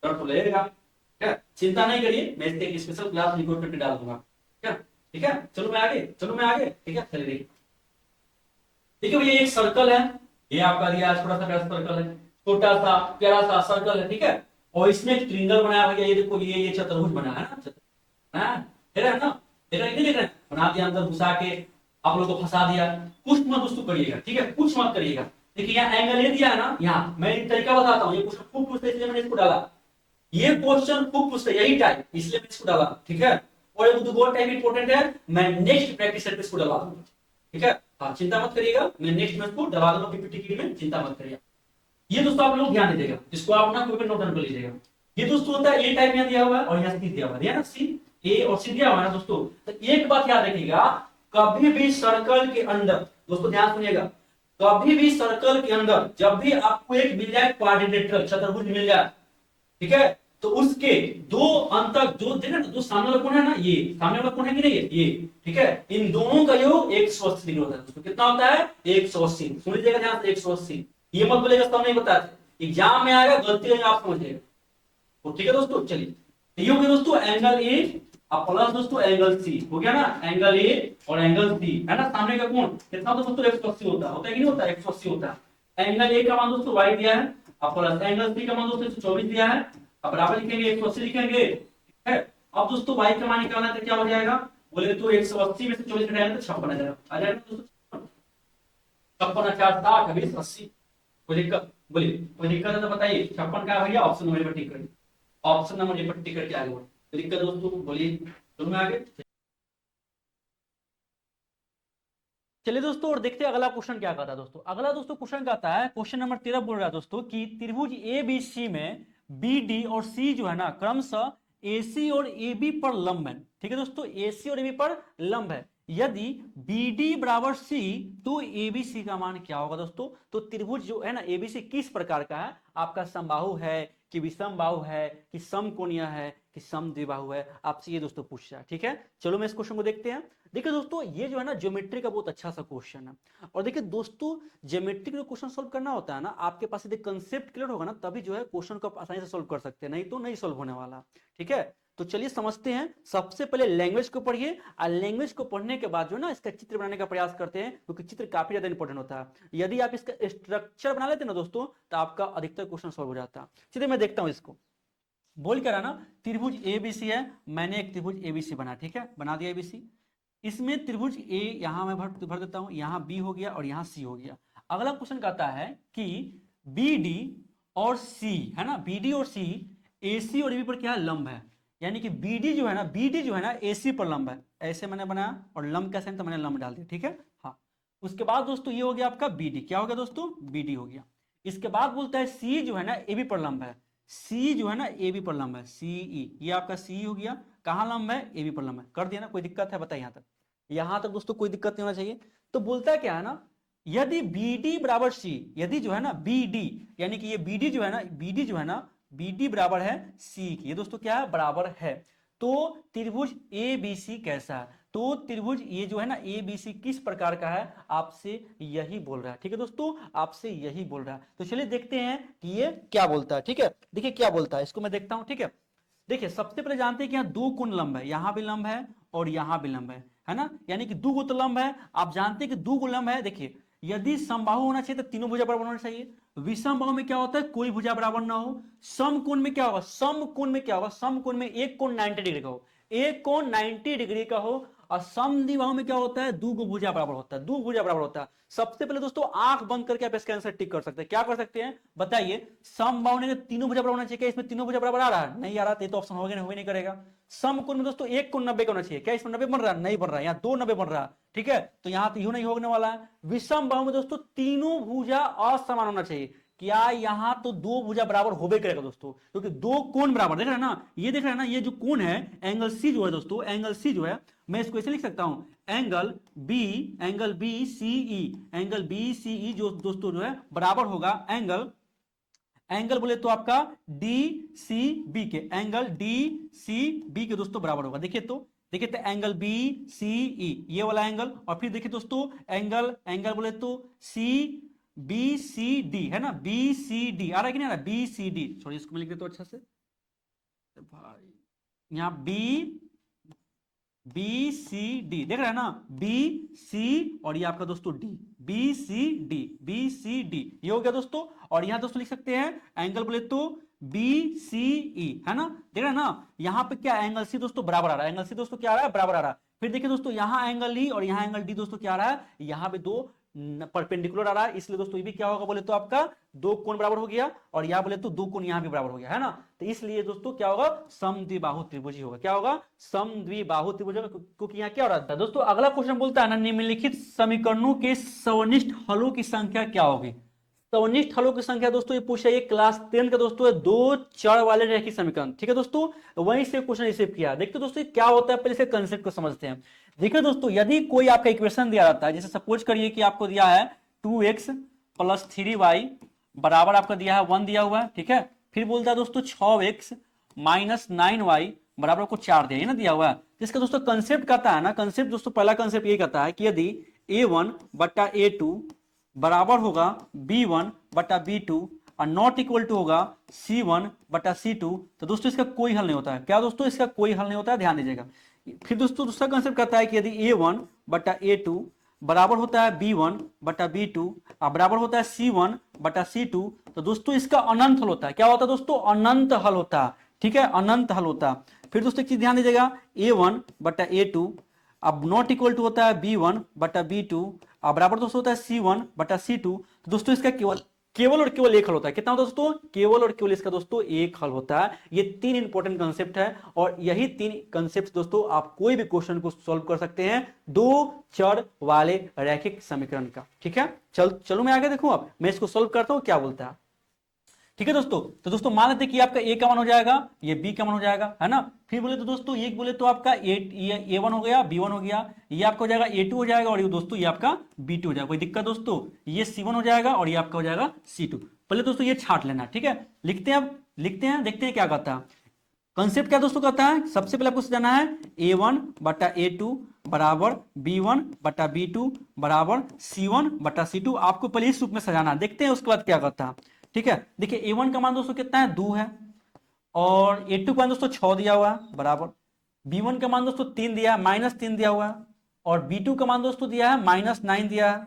डर तो लगेगा, ठीक है, चिंता नहीं करिए, मैं इसके एक स्पेशल क्लास रिकॉर्ड करके डाल दूंगा, ठीक है, ठीक है। चलो मैं आगे, ठीक है, चलिए देखिए भैया एक सर्कल है, ये आपका दिया छोटा सा प्यारा सर्कल है, छोटा सा प्यारा सा सर्कल है, ठीक है, और इसमें एक ट्रिंगल बनाया भैया, ये देखो ये चतुर्भुज बना है ना, है ना, नहीं देख रहे हैं, बना दिया अंदर घुसा के, आप लोग को फंसा दिया। कुछ मत दोस्तों करिएगा, ठीक है, कुछ मत करिएगा। देखिए यहाँ एंगल ये दिया है ना, यहाँ मैं एक तरीका बताता हूँ, ये क्वेश्चन खूब पूछते इसलिए मैंने इसको डाला, ये क्वेश्चन खूब पूछते यही टाइप, इसलिए मैं इसको डाला, ठीक है। और एक दो टाइप इंपॉर्टेंट है, मैं नेक्स्ट प्रैक्टिस सेट पे इसको डाला दूंगा, ठीक है, हाँ चिंता मत करिएगा, मैं नेक्स्ट में इसको डाला दूंगा पीपीटी किट में, चिंता मत करिएगा। ये दोस्तों आप लोग ध्यान दीजिएगा, इसको आप ना कोई भी नोट डाउन कर लीजिएगा। ये दोस्तों होता है ए टाइप में दिया हुआ है और यहाँ सी दिया हुआ है ना, सी ए और सी दिया हुआ है ना दोस्तों। तो एक बात याद रखिएगा, कभी भी सर्कल के अंदर दोस्तों ध्यान सुनिएगा, कभी भी सर्कल के अंदर जब भी आपको एक मिल जाए क्वाड्रिलेटरल चतुर्भुज मिल जाए, ठीक है, तो उसके दो अंतक जो देखा ना, जो सामने वाला कोण है ना, ये सामने वाला कोण है कि नहीं ये, ठीक है, इन दोनों का योग 180 डिग्री होता है दोस्तों। कितना होता है 180, सुन लीजिएगा ध्यान से 180, ये मत बोलेगा सब नहीं बताते, एग्जाम में आएगा गलती है आप समझिएगा, तो ठीक है दोस्तों। चलिए ये हो गया दोस्तों एंगल ए, अब प्लस दोस्तों एंगल सी, हो गया ना, एंगल ए और एंगल सी है ना, सामने का कोण कितना होता है दोस्तों 180 होता है कि नहीं होता, 180 होता है। एंगल ए का मान दोस्तों y दिया है, अब प्लस एंगल सी का मान दोस्तों 124 दिया है, अब बराबर लिखेंगे 180 लिखेंगे, ठीक है। अब दोस्तों y का मान निकालना है तो क्या हो जाएगा, बोले तो 180 में से 24 घटाएंगे तो 56 आ जाएगा दोस्तों, 56 4 60 20 80, कोई दिक्कत है तो बताइए, 56 का भैया ऑप्शन नंबर पर टिक करिए, ऑप्शन नंबर ए पर टिक करके आगे बढ़ो, दिक्कत दोस्तों बोलिए, चलो मैं आगे। चलिए दोस्तों और देखते हैं अगला क्वेश्चन क्या कहता है दोस्तों। अगला दोस्तों क्वेश्चन कहता है, क्वेश्चन नंबर 13 बोल रहा है दोस्तों कि त्रिभुज ए बी सी में बी डी और सी जो है ना क्रमशः AC और AB पर लंब है, ठीक है दोस्तों, AC और AB पर लंब है। यदि BD बराबर C तो ABC का मान क्या होगा दोस्तों। तो त्रिभुज जो है ना ABC किस प्रकार का है, आपका समबाहु है कि विषम बाहु है कि समकोणीय है कि समद्विबाहु है, आपसे ये दोस्तों पूछ रहा है, ठीक है। चलो मैं इस क्वेश्चन को देखते हैं। देखिए दोस्तों ये जो है ना ज्योमेट्री का बहुत अच्छा सा क्वेश्चन है, और देखिए दोस्तों ज्योमेट्री का क्वेश्चन सोल्व करना होता है ना, आपके पास यदि कंसेप्ट क्लियर होगा ना तभी जो है क्वेश्चन को आसानी से सोल्व कर सकते हैं, नहीं तो नहीं सोल्व होने वाला, ठीक है। तो चलिए समझते हैं, सबसे पहले लैंग्वेज को पढ़िए, और लैंग्वेज को पढ़ने के बाद जो ना इसका चित्र बनाने का प्रयास करते हैं, क्योंकि चित्र काफी ज्यादा इंपॉर्टेंट होता है। यदि आप इसका स्ट्रक्चर बना लेते हैं ना दोस्तों तो आपका अधिकतर क्वेश्चन सोल्व हो जाता है। चलिए मैं देखता हूं इसको, बोल क्या रहा ना, त्रिभुज एबीसी है, मैंने एक त्रिभुज एबीसी बना, ठीक है, बना दिया एबीसी। इसमें त्रिभुज ए यहां मैं भर देता हूं, यहां बी हो गया और यहां सी हो गया। अगला क्वेश्चन कहता है कि बी डी और सी है ना, बी डी और सी एसी और एबी पर क्या है, लंब है। यानी कि बीडी जो है ना, बीडी जो है ना एसी पर लंब है, ऐसे मैंने बनाया और लंब का साइन तो मैंने लंब डाल दिया, ठीक है। हाँ उसके बाद दोस्तों ये हो गया आपका बीडी, क्या हो गया दोस्तों, बीडी हो गया। इसके बाद बोलता है सी जो है ना एबी पर लंब है, सी जो है ना एबी पर लंब है, सीई, ये आपका सी हो गया, कहां लंब है, एबी पर लंब है, कर दिया ना, कोई दिक्कत है बताइए यहां तक दोस्तों कोई दिक्कत नहीं होना चाहिए। तो बोलता है क्या है ना, यदि BD बराबर सी, यदि जो है ना BD यानी कि ये BD जो है ना, BD जो है ना BD बराबर है सी की, ये दोस्तों क्या है, बराबर है, तो त्रिभुज ABC कैसा है। तो त्रिभुज ये जो है ना ABC किस प्रकार का है, आपसे यही बोल रहा है, ठीक है दोस्तों, आपसे यही बोल रहा है। तो चलिए देखते हैं कि ये क्या बोलता है, ठीक है। देखिए क्या बोलता है, इसको मैं देखता हूं, ठीक है। देखिए सबसे पहले जानते हैं कि यहाँ दो कोण लंब है, यहां भी लंब है और यहां भी लंब है ना, यानी कि दो गो तो लंब है। आप जानते हैं कि दो गो लंब है। देखिए यदि समबाहु होना चाहिए तो तीनों भुजा बराबर होना चाहिए, विषम बाहु में क्या होता है, कोई भुजा बराबर ना हो। समकोण में क्या होगा, समकोण में क्या होगा, समकोण में एक कोण 90 डिग्री का हो, एक कोण 90 डिग्री का हो, और समद्विबाहु में क्या होता है, दो भुजा बराबर होता है, दो भुजा बराबर होता है। सबसे पहले दोस्तों आंख बंद करके आप इसका आंसर टिक कर सकते हैं। क्या कर सकते हैं बताइए, समबाहु ने तीनों भुजा बराबर होना चाहिए, क्या इसमें तीनों भुजा बराबर आ रहा है, नहीं आ रहा, तो ऑप्शन हो गया नहीं करेगा। समकोण में दोस्तों एक कोण 90 का होना चाहिए, क्या इसमें 90 बन रहा है, नहीं बन रहा है, यहाँ 2 90 बन रहा है, ठीक है, तो यहाँ तो यू नहीं होने वाला है। विषम बाहु में दोस्तों तीनों भुजा असमान होना चाहिए, क्या यहां तो दो भुजा बराबर होबे करेगा दोस्तों, क्योंकि दो कोण बराबर देख रहे हैं ना, ये देख रहे हैं ना, ये जो कोण है एंगल सी जो है दोस्तों, एंगल सी जो है मैं इसको ऐसे लिख सकता हूं, एंगल बी सी ई, एंगल बी सी ई जो दोस्तों जो है बराबर होगा एंगल बोले तो आपका डी सी बी के, एंगल डी सी बी के दोस्तों बराबर होगा। देखिए तो एंगल बी सी ई ये वाला एंगल, और फिर देखिए दोस्तों एंगल बोले तो सी बी सी डी है ना, बी सी डी आ रहा है कि नहीं आ रहा, बी सी डी, सॉरी इसको मैं लिख देता हूं अच्छा से भाई, यहाँ बी सी डी देख रहे हैं ना, बी सी और ये आपका दोस्तों डी, बी सी डी ये हो गया दोस्तों। और यहां दोस्तों लिख सकते हैं एंगल बोले तो बी सी ई है ना, देख रहे हैं ना, यहां पे क्या एंगल सी दोस्तों बराबर आ रहा है, एंगल सी दोस्तों क्या आ रहा है, बराबर आ रहा है। फिर देखिए दोस्तों यहां एंगल ई और यहां एंगल डी दोस्तों क्या आ रहा है, यहां पे दो परपेंडिकुलर आ रहा है, इसलिए दोस्तों ये भी क्या होगा बोले तो आपका दो कोण बराबर हो गया, और यहां बोले तो दो कोण यहां भी बराबर हो गया है ना, तो इसलिए दोस्तों क्या होगा, समद्विबाहु त्रिभुज होगा, क्या होगा, समद्विबाहु त्रिभुज होगा, क्योंकि यहां क्या हो रहा था दोस्तों। अगला क्वेश्चन बोलता है ना, निम्नलिखित समीकरणों के सवनिष्ठ हलों की संख्या क्या होगी। सवनिष्ठ हलों की संख्या दोस्तों ये पूछा, ये क्लास 10 का दोस्तों है, दो चर वाले रैखिक समीकरण, ठीक है दोस्तों, वहीं से क्वेश्चन रिसीव किया। देखते दोस्तों क्या होता है, पहले से कंसेप्ट को समझते हैं। देखिए दोस्तों यदि कोई आपका इक्वेशन दिया जाता है, जैसे सपोज करिए कि आपको दिया है 2x + 3y बराबर आपका दिया है 1 दिया हुआ है, ठीक है, फिर बोलता है दोस्तों 6x - 9y बराबर को 4 दिया, ये ना दिया हुआ है। इसका दोस्तों कंसेप्ट कहता है ना, कंसेप्ट दोस्तों पहला कंसेप्ट ये कहता है कि यदि a1 बटा a2 बराबर होगा b1 बटा b2 और नॉट इक्वल टू होगा c1 बटा c2, तो दोस्तों इसका कोई हल नहीं होता है। क्या दोस्तों, इसका कोई हल नहीं होता है, ध्यान दीजिएगा। फिर दोस्तों दूसरा कंसेप्ट कहता है कि यदि a1 बटा a2 बराबर होता है b1 बटा b2 और बराबर होता है c1 बटा c2, तो दोस्तों इसका अनंत हल होता है। क्या होता है दोस्तों, अनंत हल होता है, ठीक है, अनंत हल होता है। फिर दोस्तों एक चीज ध्यान दीजिएगा, a1 बटा a2 अब नॉट इक्वल टू होता है b1 बटा b2 और बराबर दोस्तों होता है c1 बटा c2, तो दोस्तों इसका केवल और केवल एक हल होता है। कितना होता है दोस्तों, केवल और केवल इसका दोस्तों एक हल होता है। ये तीन इंपॉर्टेंट कंसेप्ट है, और यही तीन कंसेप्ट दोस्तों आप कोई भी क्वेश्चन को सॉल्व कर सकते हैं दो चर वाले रैखिक समीकरण का, ठीक है। चलो मैं आगे देखूं, अब मैं इसको सॉल्व करता हूं क्या बोलता है, ठीक है दोस्तों। तो दोस्तों मान लेते कि आपका ए का मान हो जाएगा, ये बी का मान हो जाएगा, है ना। फिर बोले तो दोस्तों एक बोले तो आपका ए वन हो गया, बी वन हो गया, ये आपका हो जाएगा ए टू हो जाएगा, और ये दोस्तों ये आपका बी टू हो जाएगा। कोई दिक्कत दोस्तों, ये सी वन हो जाएगा और ये आपका हो जाएगा सी टू। पहले दोस्तों ये छाट लेना, ठीक है। लिखते हैं, अब लिखते हैं, देखते हैं क्या कहता है। कंसेप्ट क्या दोस्तों कहता है, सबसे पहले आपको जाना है a1 बटा a2 बराबर b1 बटा b2 बराबर c1 बटा c2। आपको पहले इस रूप में सजाना है, देखते हैं उसके बाद क्या करता है, ठीक है। देखिए a1 का मान दोस्तों कितना है, 2 है, और a2 का मान दोस्तों 6 दिया हुआ है बराबर, b1 का मान दोस्तों 3 दिया है, -3 दिया हुआ है, और b2 का मान दोस्तों दिया है -9 दिया है,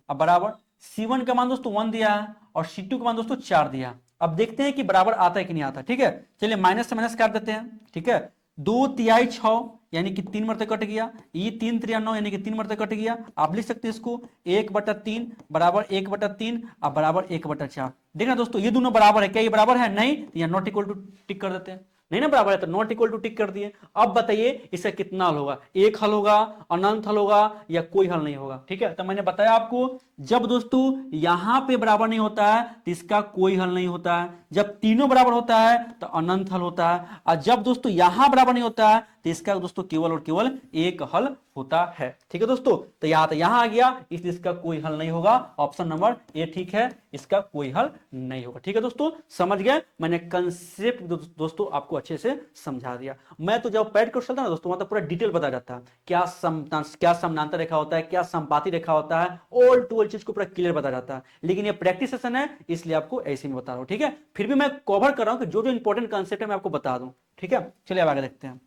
अब बराबर c1 का मान दोस्तों 1 दिया है, और c2 का मान दोस्तों 4 दिया है। अब देखते हैं कि बराबर आता है कि नहीं आता, ठीक है। चलिए माइनस से माइनस काट देते हैं, ठीक है। 2 तिहाई 6 यानी कि 3 मरते कट गया, ये 3 त्रिया 9 यानी कि 3 मरते कट गया। आप लिख सकते हैं इसको 1/3 बराबर 1/3 अब बराबर 1/4। देखना दोस्तों ये दोनों बराबर है, क्या ये बराबर है, नहीं, या नॉट इक्वल टू टिक कर देते हैं, नहीं ना बराबर है तो नॉट इक्वल टू टिक कर दिए। अब बताइए इसका कितना हल होगा, एक हल होगा, अनंत हल होगा, या कोई हल नहीं होगा, ठीक है। तो मैंने बताया आपको, जब दोस्तों यहां पे बराबर नहीं होता है तो इसका कोई हल नहीं होता है, जब तीनों बराबर होता है तो अनंत हल होता है, और जब दोस्तों यहां बराबर नहीं होता है तो इसका दोस्तों केवल और केवल एक हल होता है, ठीक है दोस्तों। तो यहां आ गया, इसलिए इसका कोई हल नहीं होगा, ऑप्शन नंबर ए ठीक है, इसका कोई हल नहीं होगा, ठीक है दोस्तों। समझ गए, मैंने कंसेप्ट दोस्तों आपको अच्छे से समझा दिया। मैं तो जब पैड क्वेश्चन था ना दोस्तों, मतलब पूरा डिटेल बता जाता है, क्या समानांतर रेखा होता है, क्या संपाती रेखा होता है, ऑल टू ऑल चीज को पूरा क्लियर बता जाता है। लेकिन ये प्रैक्टिस सेशन है, इसलिए आपको ऐसे में बता रहा हूं, ठीक है। फिर भी मैं कवर कर रहा हूं कि जो जो इंपॉर्टेंट कंसेप्ट है मैं आपको बता दूं, ठीक है। चलिए अब आगे देखते हैं।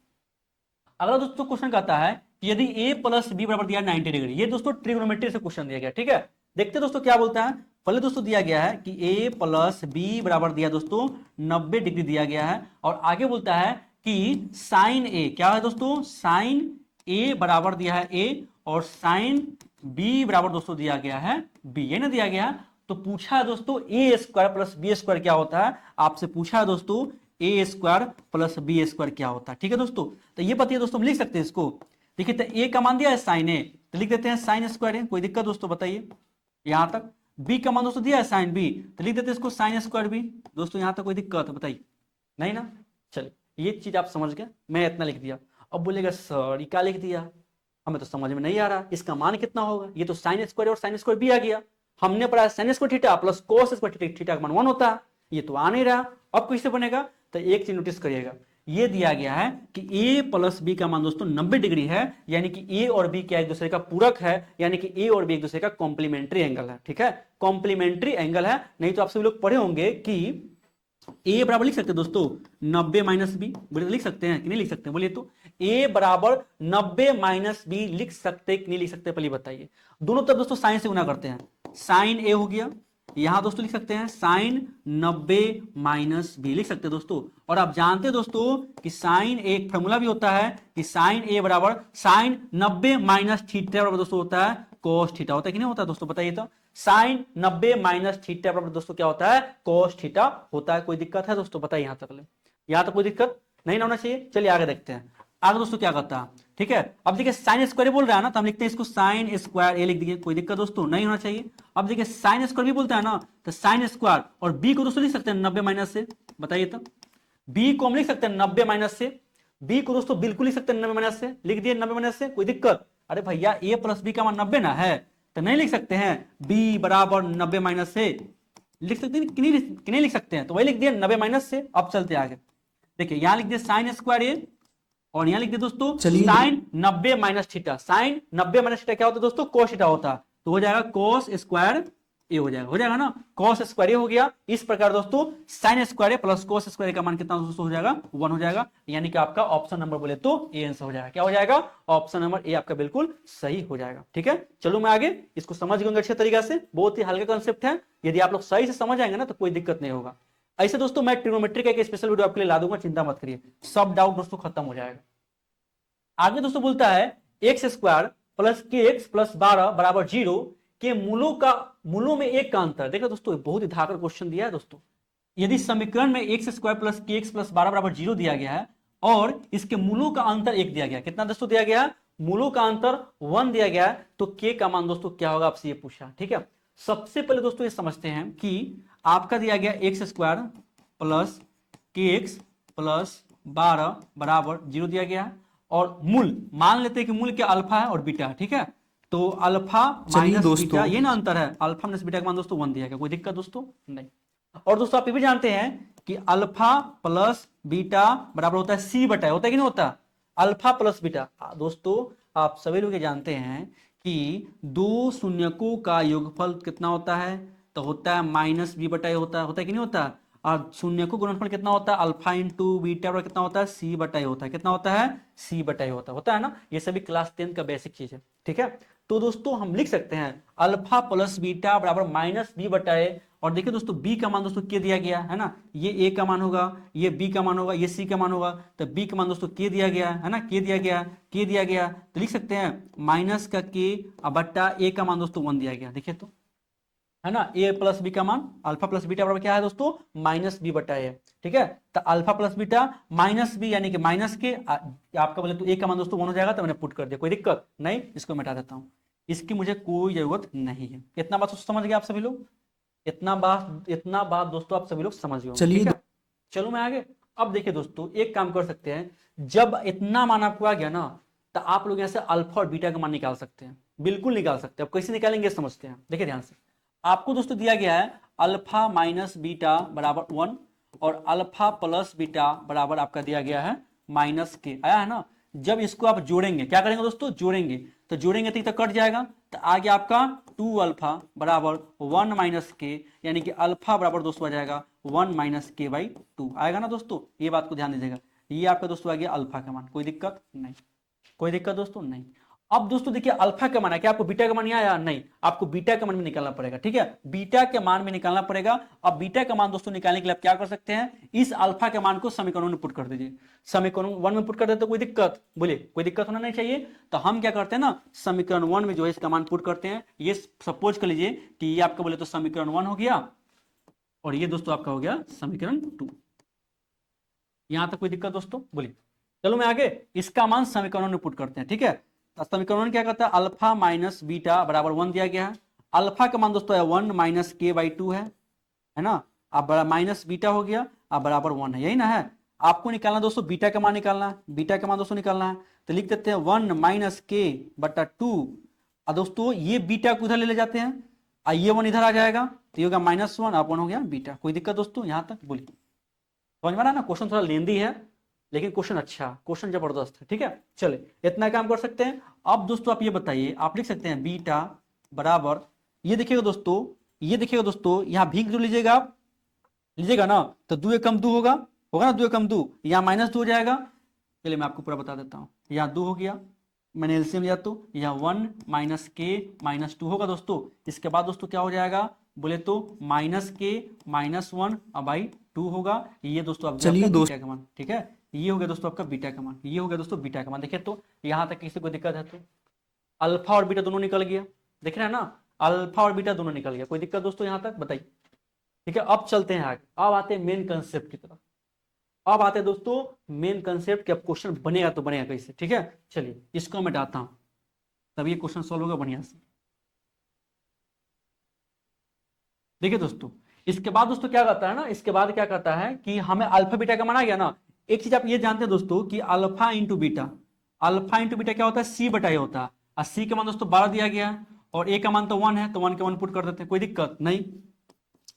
अगला दोस्तों क्वेश्चन कहता है कि यदि a प्लस बी बराबर दिया 90 डिग्री, ये दोस्तों ट्रिग्नोमेट्री से क्वेश्चन दिया गया, ठीक है। देखते दोस्तों क्या बोलता है। पहले दोस्तों दिया गया है कि a प्लस बी बराबर दिया दोस्तों 90 डिग्री दिया गया है, और आगे बोलता है कि साइन ए क्या है दोस्तों, साइन ए बराबर दिया है ए और साइन बी बराबर दोस्तों दिया गया है बी, ये ना दिया गया। तो पूछा है दोस्तों A square plus B square क्या होता है, आपसे पूछा है दोस्तों A square plus B square क्या होता है। ठीक है दोस्तों, तो ये बताइए दोस्तों, हम लिख सकते हैं इसको। देखिए तो ए का मान दिया है साइन ए, तो लिख देते हैं साइन स्क्वायर है, कोई दिक्कत दोस्तों बताइए यहां तक। बी का मान दोस्तों दिया है साइन बी, तो लिख देते हैं इसको साइन स्क्वायर बी। दोस्तों यहां तक कोई दिक्कत है बताइए, नहीं ना। चलिए ये चीज आप समझ गए, मैं इतना लिख दिया। अब बोलेगा सर ये क्या लिख दिया, हमें तो समझ में नहीं आ रहा, इसका मान कितना होगा। ये तो साइन स्क्वायर और साइन स्क्वायर भी आ गया, हमने पढ़ा sine square theta plus cos square theta का मान 1 होता है, ये तो आ नहीं रहा। अब कैसे बनेगा, तो एक चीज नोटिस करिएगा, ये दिया गया है कि a प्लस बी का मान दोस्तों 90 डिग्री है, यानी कि a और b क्या एक दूसरे का पूरक है, यानी कि a और b एक दूसरे का कॉम्प्लीमेंट्री एंगल है। ठीक है, कॉम्प्लीमेंट्री एंगल है। नहीं तो आप सभी लोग पढ़े होंगे कि a बराबर लिख सकते हैं दोस्तों 90 माइनस बी, बोले लिख सकते हैं कि नहीं लिख सकते, बोलिए तो a बराबर 90 माइनस बी लिख सकते कि नहीं लिख सकते, पहले बताइए। दोनों तरफ दोस्तों साइन से गुना करते हैं, साइन a हो गया, यहां दोस्तों लिख सकते हैं साइन 90 माइनस बी लिख सकते हैं दोस्तों। और आप जानते हैं दोस्तों कि साइन एक फॉर्मूला भी होता है कि साइन ए बराबर साइन 90 माइनस थीटा बराबर दोस्तों होता है कोस थीटा, होता है कि नहीं होता दोस्तों बताइए तो। साइन 90 माइनस थीटा बराबर दोस्तों क्या होता है, कोस थीटा होता है। कोई दिक्कत है दोस्तों बताइए, यहां तक यहां तक कोई दिक्कत नहीं ना होना चाहिए। चलिए आगे देखते हैं, आगे दोस्तों क्या करता है। ठीक है, अब देखिए साइन स्क्वायर बोल रहा है ना, तो हम लिखते हैं इसको साइन स्क्वायर ए लिख दिए, कोई दिक्कत दोस्तों नहीं होना चाहिए। अब देखिए साइन स्क्वायर भी बोलता है ना, तो साइन स्क्वायर और बी को दोस्तों लिख सकते हैं 90 माइनस से, बताइए तो। बी को हम लिख सकते हैं 90 माइनस से, बी को दोस्तों बिल्कुल लिख सकते हैं 90 माइनस से, लिख दिए 90 माइनस से, कोई दिक्कत। अरे भैया ए प्लस बी का मान 90 ना है, तो नहीं लिख सकते हैं बी बराबर 90 माइनस से, लिख सकते हैं कि नहीं लिख सकते हैं, तो वही लिख दिया 90 माइनस से। अब चलते आगे, देखिए यहां लिख दिया साइन स्क्वायर ए और यहां लिख दिया दोस्तों sine 90 minus theta. Sine 90 minus theta क्या होता है दोस्तों, कोस थीटा होता है, तो हो जाएगा कोस स्क्वायर ए हो जाएगा ना, कोस स्क्वायर ए हो गया। इस प्रकार दोस्तों साइन स्क्वायर ए प्लस कोस स्क्वायर ए का मान कितना दोस्तों हो जाएगा, 1 हो जाएगा। यानी कि आपका ऑप्शन नंबर बोले तो ए आंसर हो जाएगा। क्या हो जाएगा, ऑप्शन नंबर ए आपका बिल्कुल सही हो जाएगा। ठीक है, चलो मैं आगे इसको समझ गए अच्छे तरीके से, बहुत ही हल्का कंसेप्ट है, यदि आप लोग सही से समझ आएंगे ना तो कोई दिक्कत नहीं होगा। ऐसे दोस्तों मैं ट्रिग्नोमेट्री का एक स्पेशल वीडियो आपके लिए ला दूंगा, चिंता मत करिए, सब डाउट दोस्तों खत्म हो जाएगा। आगे दोस्तों बोलता है एक्स स्क्वायर प्लस के एक्स प्लस 12 बराबर 0 के मूलों में एक का अंतर। देखो दोस्तों बहुत ही धाकर क्वेश्चन दिया है दोस्तों। यदि समीकरण में एक्स स्क्वायर प्लस के एक्स प्लस 12 बराबर 0 दिया गया है और इसके मूलों का अंतर 1 दिया गया, कितना दोस्तों दिया गया, मूलों का अंतर 1 दिया गया, तो के का मान दोस्तों क्या होगा आपसे ये पूछा। ठीक है, सबसे पहले दोस्तों ये समझते हैं कि आपका दिया गया एक्स स्क्वायर प्लस के एक्स प्लस 12 बराबर 0 दिया गया है और मूल मान लेते हैं कि मूल क्या अल्फा है और बीटा है। ठीक है, तो अल्फा माइनस बीटा ये ना अंतर है, अल्फा माइनस बीटा का मान दोस्तों 1 दिया गया, कोई दिक्कत दोस्तों नहीं। और दोस्तों आप ये भी जानते हैं कि अल्फा प्लस बीटा बराबर होता है सी बटा, होता है कि नहीं होता, अल्फा प्लस बीटा। दोस्तों आप सभी लोग ये जानते हैं कि दो शून्यकों का योगफल कितना होता है, तो होता है माइनस बी बटा होता है कि नहीं होता। और शून्य को गुणनफल कितना होता है, अल्फा इंटू बीटा बराबर कितना होता है, सी बटा होता है, कितना होता है, सी बटा होता है ना। ये सभी क्लास 10 का बेसिक चीज है। ठीक है, तो दोस्तों हम लिख सकते हैं अल्फा प्लस बीटा बराबर माइनस बी बटा ए। और देखिए दोस्तों बी का मान दोस्तों के दिया गया है ना, ये ए का मान होगा, ये बी का मान होगा, ये सी का मान होगा, तो बी का मान दोस्तों के दिया गया है ना, के दिया गया, तो लिख सकते हैं माइनस का के बट्टा ए का मान दोस्तों 1 दिया गया। देखिए तो है ना, ए प्लस बी का मान अल्फा प्लस बीटा बराबर क्या है दोस्तों, माइनस बी बटा ए। ठीक है, तो alpha plus beta minus B यानी कि माइनस के आपका बोले तो ए का मान दोस्तों 1 हो जाएगा, तो मैंने पुट कर दिया, कोई दिक्कत नहीं, इसको मिटा देता हूं, इसकी मुझे कोई जरूरत नहीं है। इतना बात समझ गए आप सभी लोग, इतना बात दोस्तों आप सभी लोग समझ गए। चलिए चलो मैं आगे। अब देखिए दोस्तों एक काम कर सकते हैं, जब इतना मान आपको आ गया ना, तो आप लोग यहाँ से अल्फा और बीटा का मान निकाल सकते हैं, बिल्कुल निकाल सकते हैं। अब कैसे निकालेंगे समझते हैं, देखिए ध्यान से। आपको दोस्तों दिया गया है अल्फा माइनस बीटा बराबर 1 और अल्फा प्लस बीटा बराबर आपका दिया गया है माइनस के, आया है ना। जब इसको आप जोड़ेंगे, क्या करेंगे दोस्तों, जोड़ेंगे, तो जोड़ेंगे तो कट जाएगा, तो आ गया आपका 2 अल्फा बराबर 1 माइनस के, यानी कि अल्फा बराबर दोस्तों आ जाएगा 1 माइनस के बाई 2 आएगा ना दोस्तों। ये बात को ध्यान दीजिएगा, ये आपका दोस्तों आ गया अल्फा का मान, कोई दिक्कत नहीं, कोई दिक्कत दोस्तों नहीं। अब दोस्तों देखिए अल्फा का मान है, क्या आपको बीटा का मान नहीं आया? नहीं, आपको बीटा का मान भी निकालना पड़ेगा। ठीक है, बीटा के मान में निकालना पड़ेगा। अब बीटा का मान दोस्तों निकालने के लिए आप क्या कर सकते हैं, इस अल्फा के मान को समीकरण में पुट कर दीजिए। समीकरण 1 में पुट कर देते तो कोई दिक्कत, बोलिए कोई दिक्कत होना नहीं चाहिए। तो हम क्या करते हैं ना, समीकरण 1 में जो है इसका मान पुट करते हैं। ये सपोज कर लीजिए कि ये आपका बोले तो समीकरण 1 हो गया, और ये दोस्तों आपका हो गया समीकरण 2। यहां तक कोई दिक्कत दोस्तों? बोलिए। चलो मैं आगे इसका मान समीकरण में पुट करते हैं। ठीक है, तो समीकरण क्या कहता है, अल्फा माइनस बीटा बराबर 1 दिया गया है। अल्फा का मान दोस्तों है 1 माइनस के बाई 2 है ना। अब माइनस बीटा हो गया, अब बराबर 1 है, यही ना है। आपको निकालना दोस्तों बीटा का मान निकालना है, बीटा का मान दोस्तों निकालना है। तो लिख देते हैं 1 माइनस के बटा 2। और दोस्तों ये बीटा को उधर ले जाते हैं, और ये 1 इधर आ जाएगा, तो ये होगा -1 अब 1 हो गया बीटा। कोई दिक्कत दोस्तों यहां तक? बोलिए। समझ में आ रहा है ना, क्वेश्चन थोड़ा लेंदी है लेकिन क्वेश्चन अच्छा, क्वेश्चन जबरदस्त है। ठीक है, चले इतना काम कर सकते हैं। अब दोस्तों आप ये बताइए, आप लिख सकते हैं बीटा बराबर, ये देखिएगा दोस्तों, ये देखिएगा दोस्तों, यहाँ भीग जो लीजिएगा आप, लीजिएगा ना, तो 2 एकम 2 होगा, होगा ना, 2 एकम 2, यहाँ -2 हो जाएगा। चलिए मैं आपको पूरा बता देता हूँ, यहाँ 2 हो गया, मैंने एलसीएम लिया तो यहाँ 1 माइनस के माइनस 2 होगा दोस्तों। इसके बाद दोस्तों क्या हो जाएगा, बोले तो माइनस के -1 अब बाई 2 होगा। ये दोस्तों आप चलिए दोस्त बीटा का मान। ठीक है, ये हो गया दोस्तों आपका बीटा का मान, ये हो गया दोस्तों बीटा का मान। देखिए तो यहाँ तक किसी को दिक्कत है तो अल्फा और बीटा दोनों निकल गया, देख रहे हैं ना, अल्फा और बीटा दोनों निकल गया। कोई दिक्कत दोस्तों यहाँ तक? बताइए। ठीक है, अब चलते हैं आगे, अब आते हैं मेन कंसेप्ट की तरफ। अब आते हैं दोस्तों मेन कंसेप्ट कि अब क्वेश्चन बनेगा तो बनेगा कैसे। ठीक है, चलिए इसको मैं डालता हूं, तब ये क्वेश्चन सॉल्व होगा बढ़िया से। देखिए दोस्तों, इसके बाद दोस्तों क्या करता है ना, इसके बाद क्या करता है कि हमें अल्फा बीटा का मान आ गया ना। एक चीज आप ये जानते हैं दोस्तों कि alpha into beta, alpha into beta क्या होता है, सी बटा ए होता है। और सी का मान दोस्तों 12 दिया गया है, और ए का मान तो 1 है, तो 1 के मान पुट कर देते हैं, कोई दिक्कत नहीं।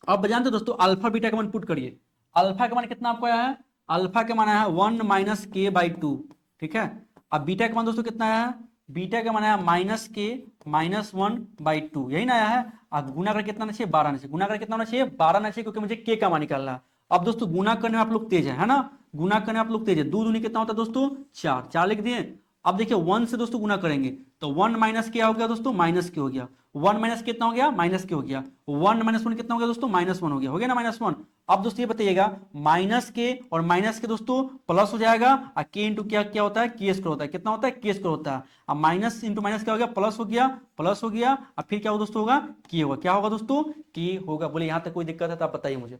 अब जानते दोस्तों अल्फा बीटा का मान पुट करिए। अल्फा का मान कितना आपको आया है, अल्फा का मान आया है 1 माइनस के बाई 2। ठीक है, अब बीटा का मान दोस्तों कितना आया है, बीटा का मान आया माइनस के -1 बाई 2, यही ना आया है। अब गुना कर कितना आना चाहिए, 12 आना चाहिए। गुना कर कितना होना चाहिए, 12 आना चाहिए, क्योंकि मुझे के का मान निकालना है। अब दोस्तों गुना करने में आप लोग तेज है ना, गुना करने में आप लोग तेज है। 2 दूनी कितना होता है दोस्तों, 4, 4 लिख दिए। अब देखिए 1 से दोस्तों गुना करेंगे तो 1 माइनस क्या हो गया दोस्तों, माइनस के हो गया। 1 माइनस कितना हो गया, माइनस के हो गया। 1 माइनस 1 कितना हो गया दोस्तों, -1 हो गया ना, -1। अब दोस्तों ये बताइएगा माइनस के और माइनस के दोस्तों प्लस हो जाएगा, और के इंटू क्या क्या होता है, के स्क्वायर होता है। कितना होता है, के स्क्वायर होता है। अब माइनस इंटू माइनस क्या हो गया, प्लस हो गया, प्लस हो गया। अब फिर क्या होगा दोस्तों, होगा के होगा, क्या होगा दोस्तों, के होगा। बोले यहाँ तक कोई दिक्कत है तो आप बताइए मुझे।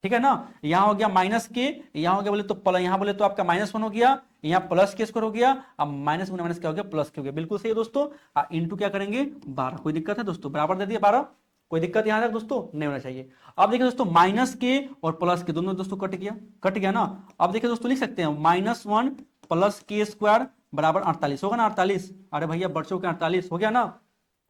ठीक है ना, यहाँ हो गया माइनस के, यहाँ हो गया बोले तो यहाँ बोले तो आपका -1 हो गया, यहाँ प्लस के स्क्वायर हो गया। अब माइनस गुना माइनस क्या हो गया, प्लस के हो गया। बिल्कुल सही है दोस्तों। इंटू क्या करेंगे, 12। कोई दिक्कत है दोस्तों, बराबर दे दिया 12, कोई दिक्कत यहाँ तक दोस्तों नहीं होना चाहिए। अब देखिए दोस्तों माइनस के और प्लस के दोनों दोस्तों कट गया ना। अब देखिए दोस्तों लिख सकते हैं -1 प्लस के स्क्वायर बराबर 48 होगा ना, 48। अरे भैया बच्चों के 48 हो गया ना,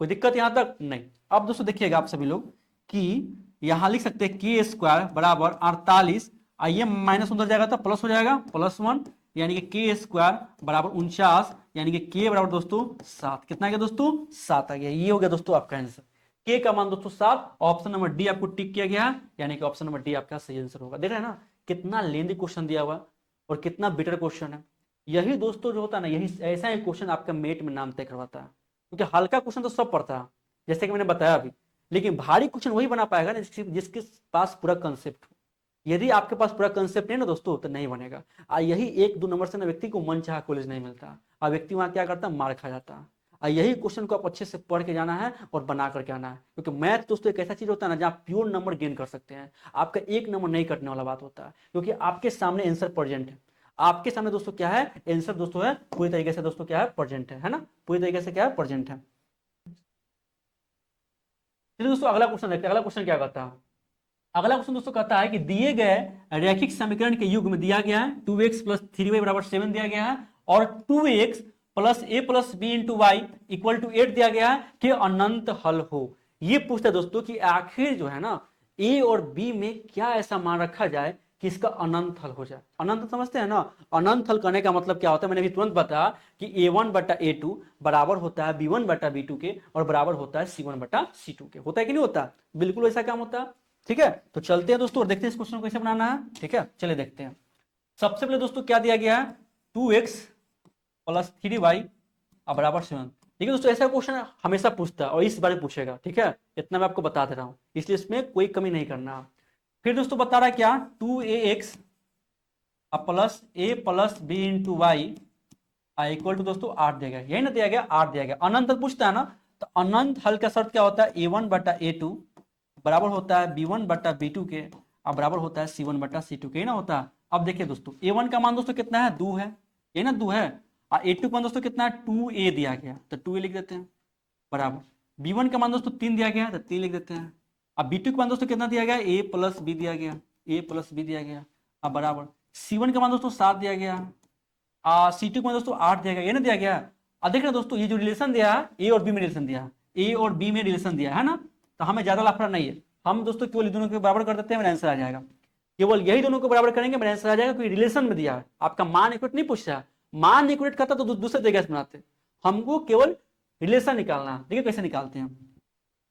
कोई दिक्कत यहाँ तक नहीं। अब दोस्तों देखिएगा आप सभी लोग कि यहां लिख सकते हैं के स्क्वायर बराबर 48, आइए माइनस उधर जाएगा तो प्लस हो जाएगा, +1, यानी कि के स्क्वायर बराबर 49, यानी कि के बराबर दोस्तों 7। कितना आ गया दोस्तों, 7 आ गया। ये हो गया दोस्तों आपका आंसर, के का मान दोस्तों 7। ऑप्शन नंबर डी आपको टिक किया गया है, यानी कि ऑप्शन नंबर डी आपका सही आंसर होगा। देख रहे हैं ना कितना लेंदी क्वेश्चन दिया हुआ और कितना बेटर क्वेश्चन है। यही दोस्तों जो होता है ना, यही ऐसा ही क्वेश्चन आपका मेट में नाम तय करवाता है, क्योंकि हल्का क्वेश्चन तो सब पढ़ता है जैसे कि मैंने बताया अभी, लेकिन भारी क्वेश्चन वही बना पाएगा ना जिसके पास पूरा कंसेप्ट हो। यदि आपके पास पूरा कंसेप्ट नहीं ना दोस्तों तो नहीं बनेगा। यही 1-2 नंबर से ना व्यक्ति को मन चाहा कॉलेज नहीं मिलता, और व्यक्ति वहां क्या करता है, मार खा जाता है। और यही क्वेश्चन को आप अच्छे से पढ़ के जाना है और बना करके आना है, क्योंकि मैथ दोस्तों एक ऐसा चीज होता है ना जहाँ प्योर नंबर गेन कर सकते हैं। आपका 1 नंबर नहीं कटने वाला बात होता है, क्योंकि आपके सामने आंसर प्रेजेंट है। आपके सामने दोस्तों क्या है, आंसर दोस्तों है पूरी तरीके से दोस्तों क्या है, प्रेजेंट है ना, पूरी तरीके से क्या है, प्रेजेंट है। चलिए दोस्तों अगला क्वेश्चन देखते हैं। अगला क्वेश्चन क्या कहता है, अगला क्वेश्चन दोस्तों कहता है कि दिए गए रैखिक समीकरण के युग में दिया गया है 2x + 3y = 7 दिया गया है, और 2x + a + b × y = 8 दिया गया है कि अनंत हल हो। ये पूछता है दोस्तों कि आखिर जो है ना a और b में क्या ऐसा मान रखा जाए कि इसका अनंत हल हो जाए। अनंत समझते हैं ना, अनंत हल करने का मतलब क्या होता है, मैंने भी तुरंत बताया कि a1/a2 बराबर होता है b1/b2 के, और बराबर होता है c1/c2 के। होता है कि नहीं होता, बिल्कुल ऐसा काम होता है। ठीक है, तो चलते हैं दोस्तों और देखते हैं इस क्वेश्चन को कैसे बनाना है। ठीक है, चलिए देखते हैं। सबसे पहले दोस्तों क्या दिया गया है, 2x + 3y = 7। ठीक है दोस्तों, ऐसा क्वेश्चन हमेशा पूछता है और इस बार पूछेगा, ठीक है, इतना मैं आपको बता दे रहा हूँ, इसलिए इसमें कोई कमी नहीं करना। फिर दोस्तों बता रहा है क्या, 2ax plus A plus B into Y equal to दोस्तों 8 दिया गया, यही ना दिया गया, 8 दिया गया। अनंत पूछता है ना, तो अनंत हल का शर्त क्या होता है, a1/a2 बराबर होता है b1/b2 के और बराबर होता है c1/c2 के, ही ना होता है। अब देखिए दोस्तों, a1 का मान दोस्तों कितना है, 2 है, ये ना 2 है, और a2 का मान दोस्तों कितना है, 2a दिया गया, तो 2a लिख देते हैं, बराबर b1 का मान दोस्तों 3 दिया गया है, तो 3 लिख देते हैं। अब b2 का मान दोस्तों कितना दिया गया, a प्लस बी दिया गया, a प्लस बी दिया गया, अब बराबर c1 का मान दोस्तों 7 दिया गया, C2 में दोस्तों 8 दिया गया, ये ना दिया गया। अब देख रहे दोस्तों, ये जो रिलेशन दिया है, ए और बी में रिलेशन दिया, ए और बी में रिलेशन दिया है ना, तो हमें ज्यादा लाफड़ा नहीं है, हम दोस्तों केवल ये दोनों के बराबर कर देते हैं, मेरा आंसर आ जाएगा। केवल यही दोनों को बराबर करेंगे, मेरा आंसर आ जाएगा, क्योंकि रिलेशन में दिया है, आपका मान इक्वेट नहीं पूछ रहा, मान इक्वेट करता तो दूसरे जगह से बनाते, हमको केवल रिलेशन निकालना है। देखिए कैसे निकालते हैं हम,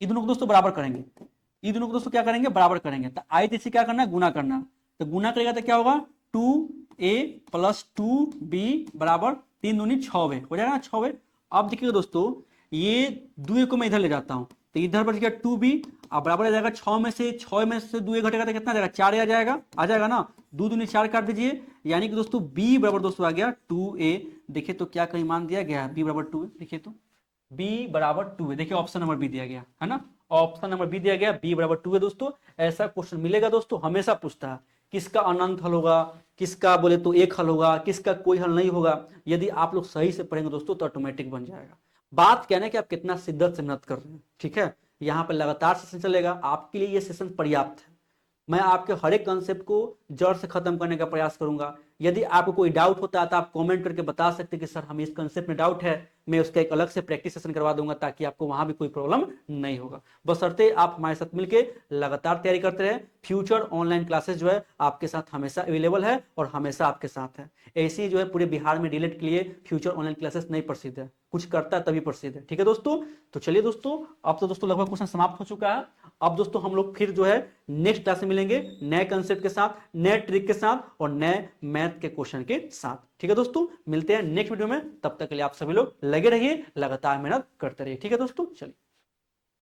ये दोनों को दोस्तों बराबर करेंगे, ये दोनों को दोस्तों क्या करेंगे, बराबर करेंगे, तो आई से क्या करना है, गुना करना, तो गुना करेगा तो क्या होगा, 2a प्लस 2b बराबर 3 दूनी 6 हो जाएगा ना, 6। अब देखिए दोस्तों, ये 2a को मैं इधर ले जाता हूं, तो इधर बच गया 2b, अब बराबर आ जाएगा 6 में से 2a घटेगा तो कितना आ जाएगा, 4 आ जाएगा ना, 2 दूनी 4 काट दीजिए, यानी कि दोस्तों b बराबर दोस्तों आ गया 2a। देखिए तो क्या कहीं मान दिया गया है, b बराबर 2a, देखिए तो b बराबर 2 है, देखिए ऑप्शन नंबर बी दिया गया है ना, ऑप्शन नंबर बी दिया गया, b बराबर 2 है दोस्तों। ऐसा क्वेश्चन मिलेगा दोस्तों, हमेशा पूछता है, किसका अनंत हल होगा, किसका बोले तो एक हल होगा, किसका कोई हल नहीं होगा। यदि आप लोग सही से पढ़ेंगे दोस्तों तो ऑटोमेटिक बन जाएगा। बात क्या है कि आप कितना शिद्दत से मेहनत कर रहे हैं, ठीक है, यहाँ पर लगातार सेशन चलेगा, आपके लिए ये सेशन पर्याप्त है। मैं आपके हर एक कंसेप्ट को जड़ से खत्म करने का प्रयास करूंगा। यदि आपको कोई डाउट होता है तो आप कमेंट करके बता सकते हैं कि सर हमें इस कंसेप्ट में डाउट है, मैं उसका एक अलग से प्रैक्टिस सेशन करवा दूंगा, ताकि आपको वहां भी कोई प्रॉब्लम नहीं होगा। बशर्ते आप हमारे साथ मिलकर लगातार तैयारी करते रहे। फ्यूचर ऑनलाइन क्लासेस जो है आपके साथ हमेशा अवेलेबल है और हमेशा आपके साथ है। ऐसी जो है पूरे बिहार में डीलेट के लिए फ्यूचर ऑनलाइन क्लासेस नहीं प्रसिद्ध है, कुछ करता है तभी प्रसिद्ध है, ठीक है दोस्तों। तो चलिए दोस्तों, अब तो दोस्तों लगभग क्वेश्चन समाप्त हो चुका है। अब दोस्तों हम लोग फिर जो है नेक्स्ट क्लास में मिलेंगे, नए कंसेप्ट के साथ, नए ट्रिक के साथ और नए मैथ के क्वेश्चन के साथ, ठीक है दोस्तों। मिलते हैं नेक्स्ट वीडियो में, तब तक के लिए आप सभी लोग लगे रहिए, लगातार मेहनत करते रहिए, ठीक है दोस्तों। चलिए।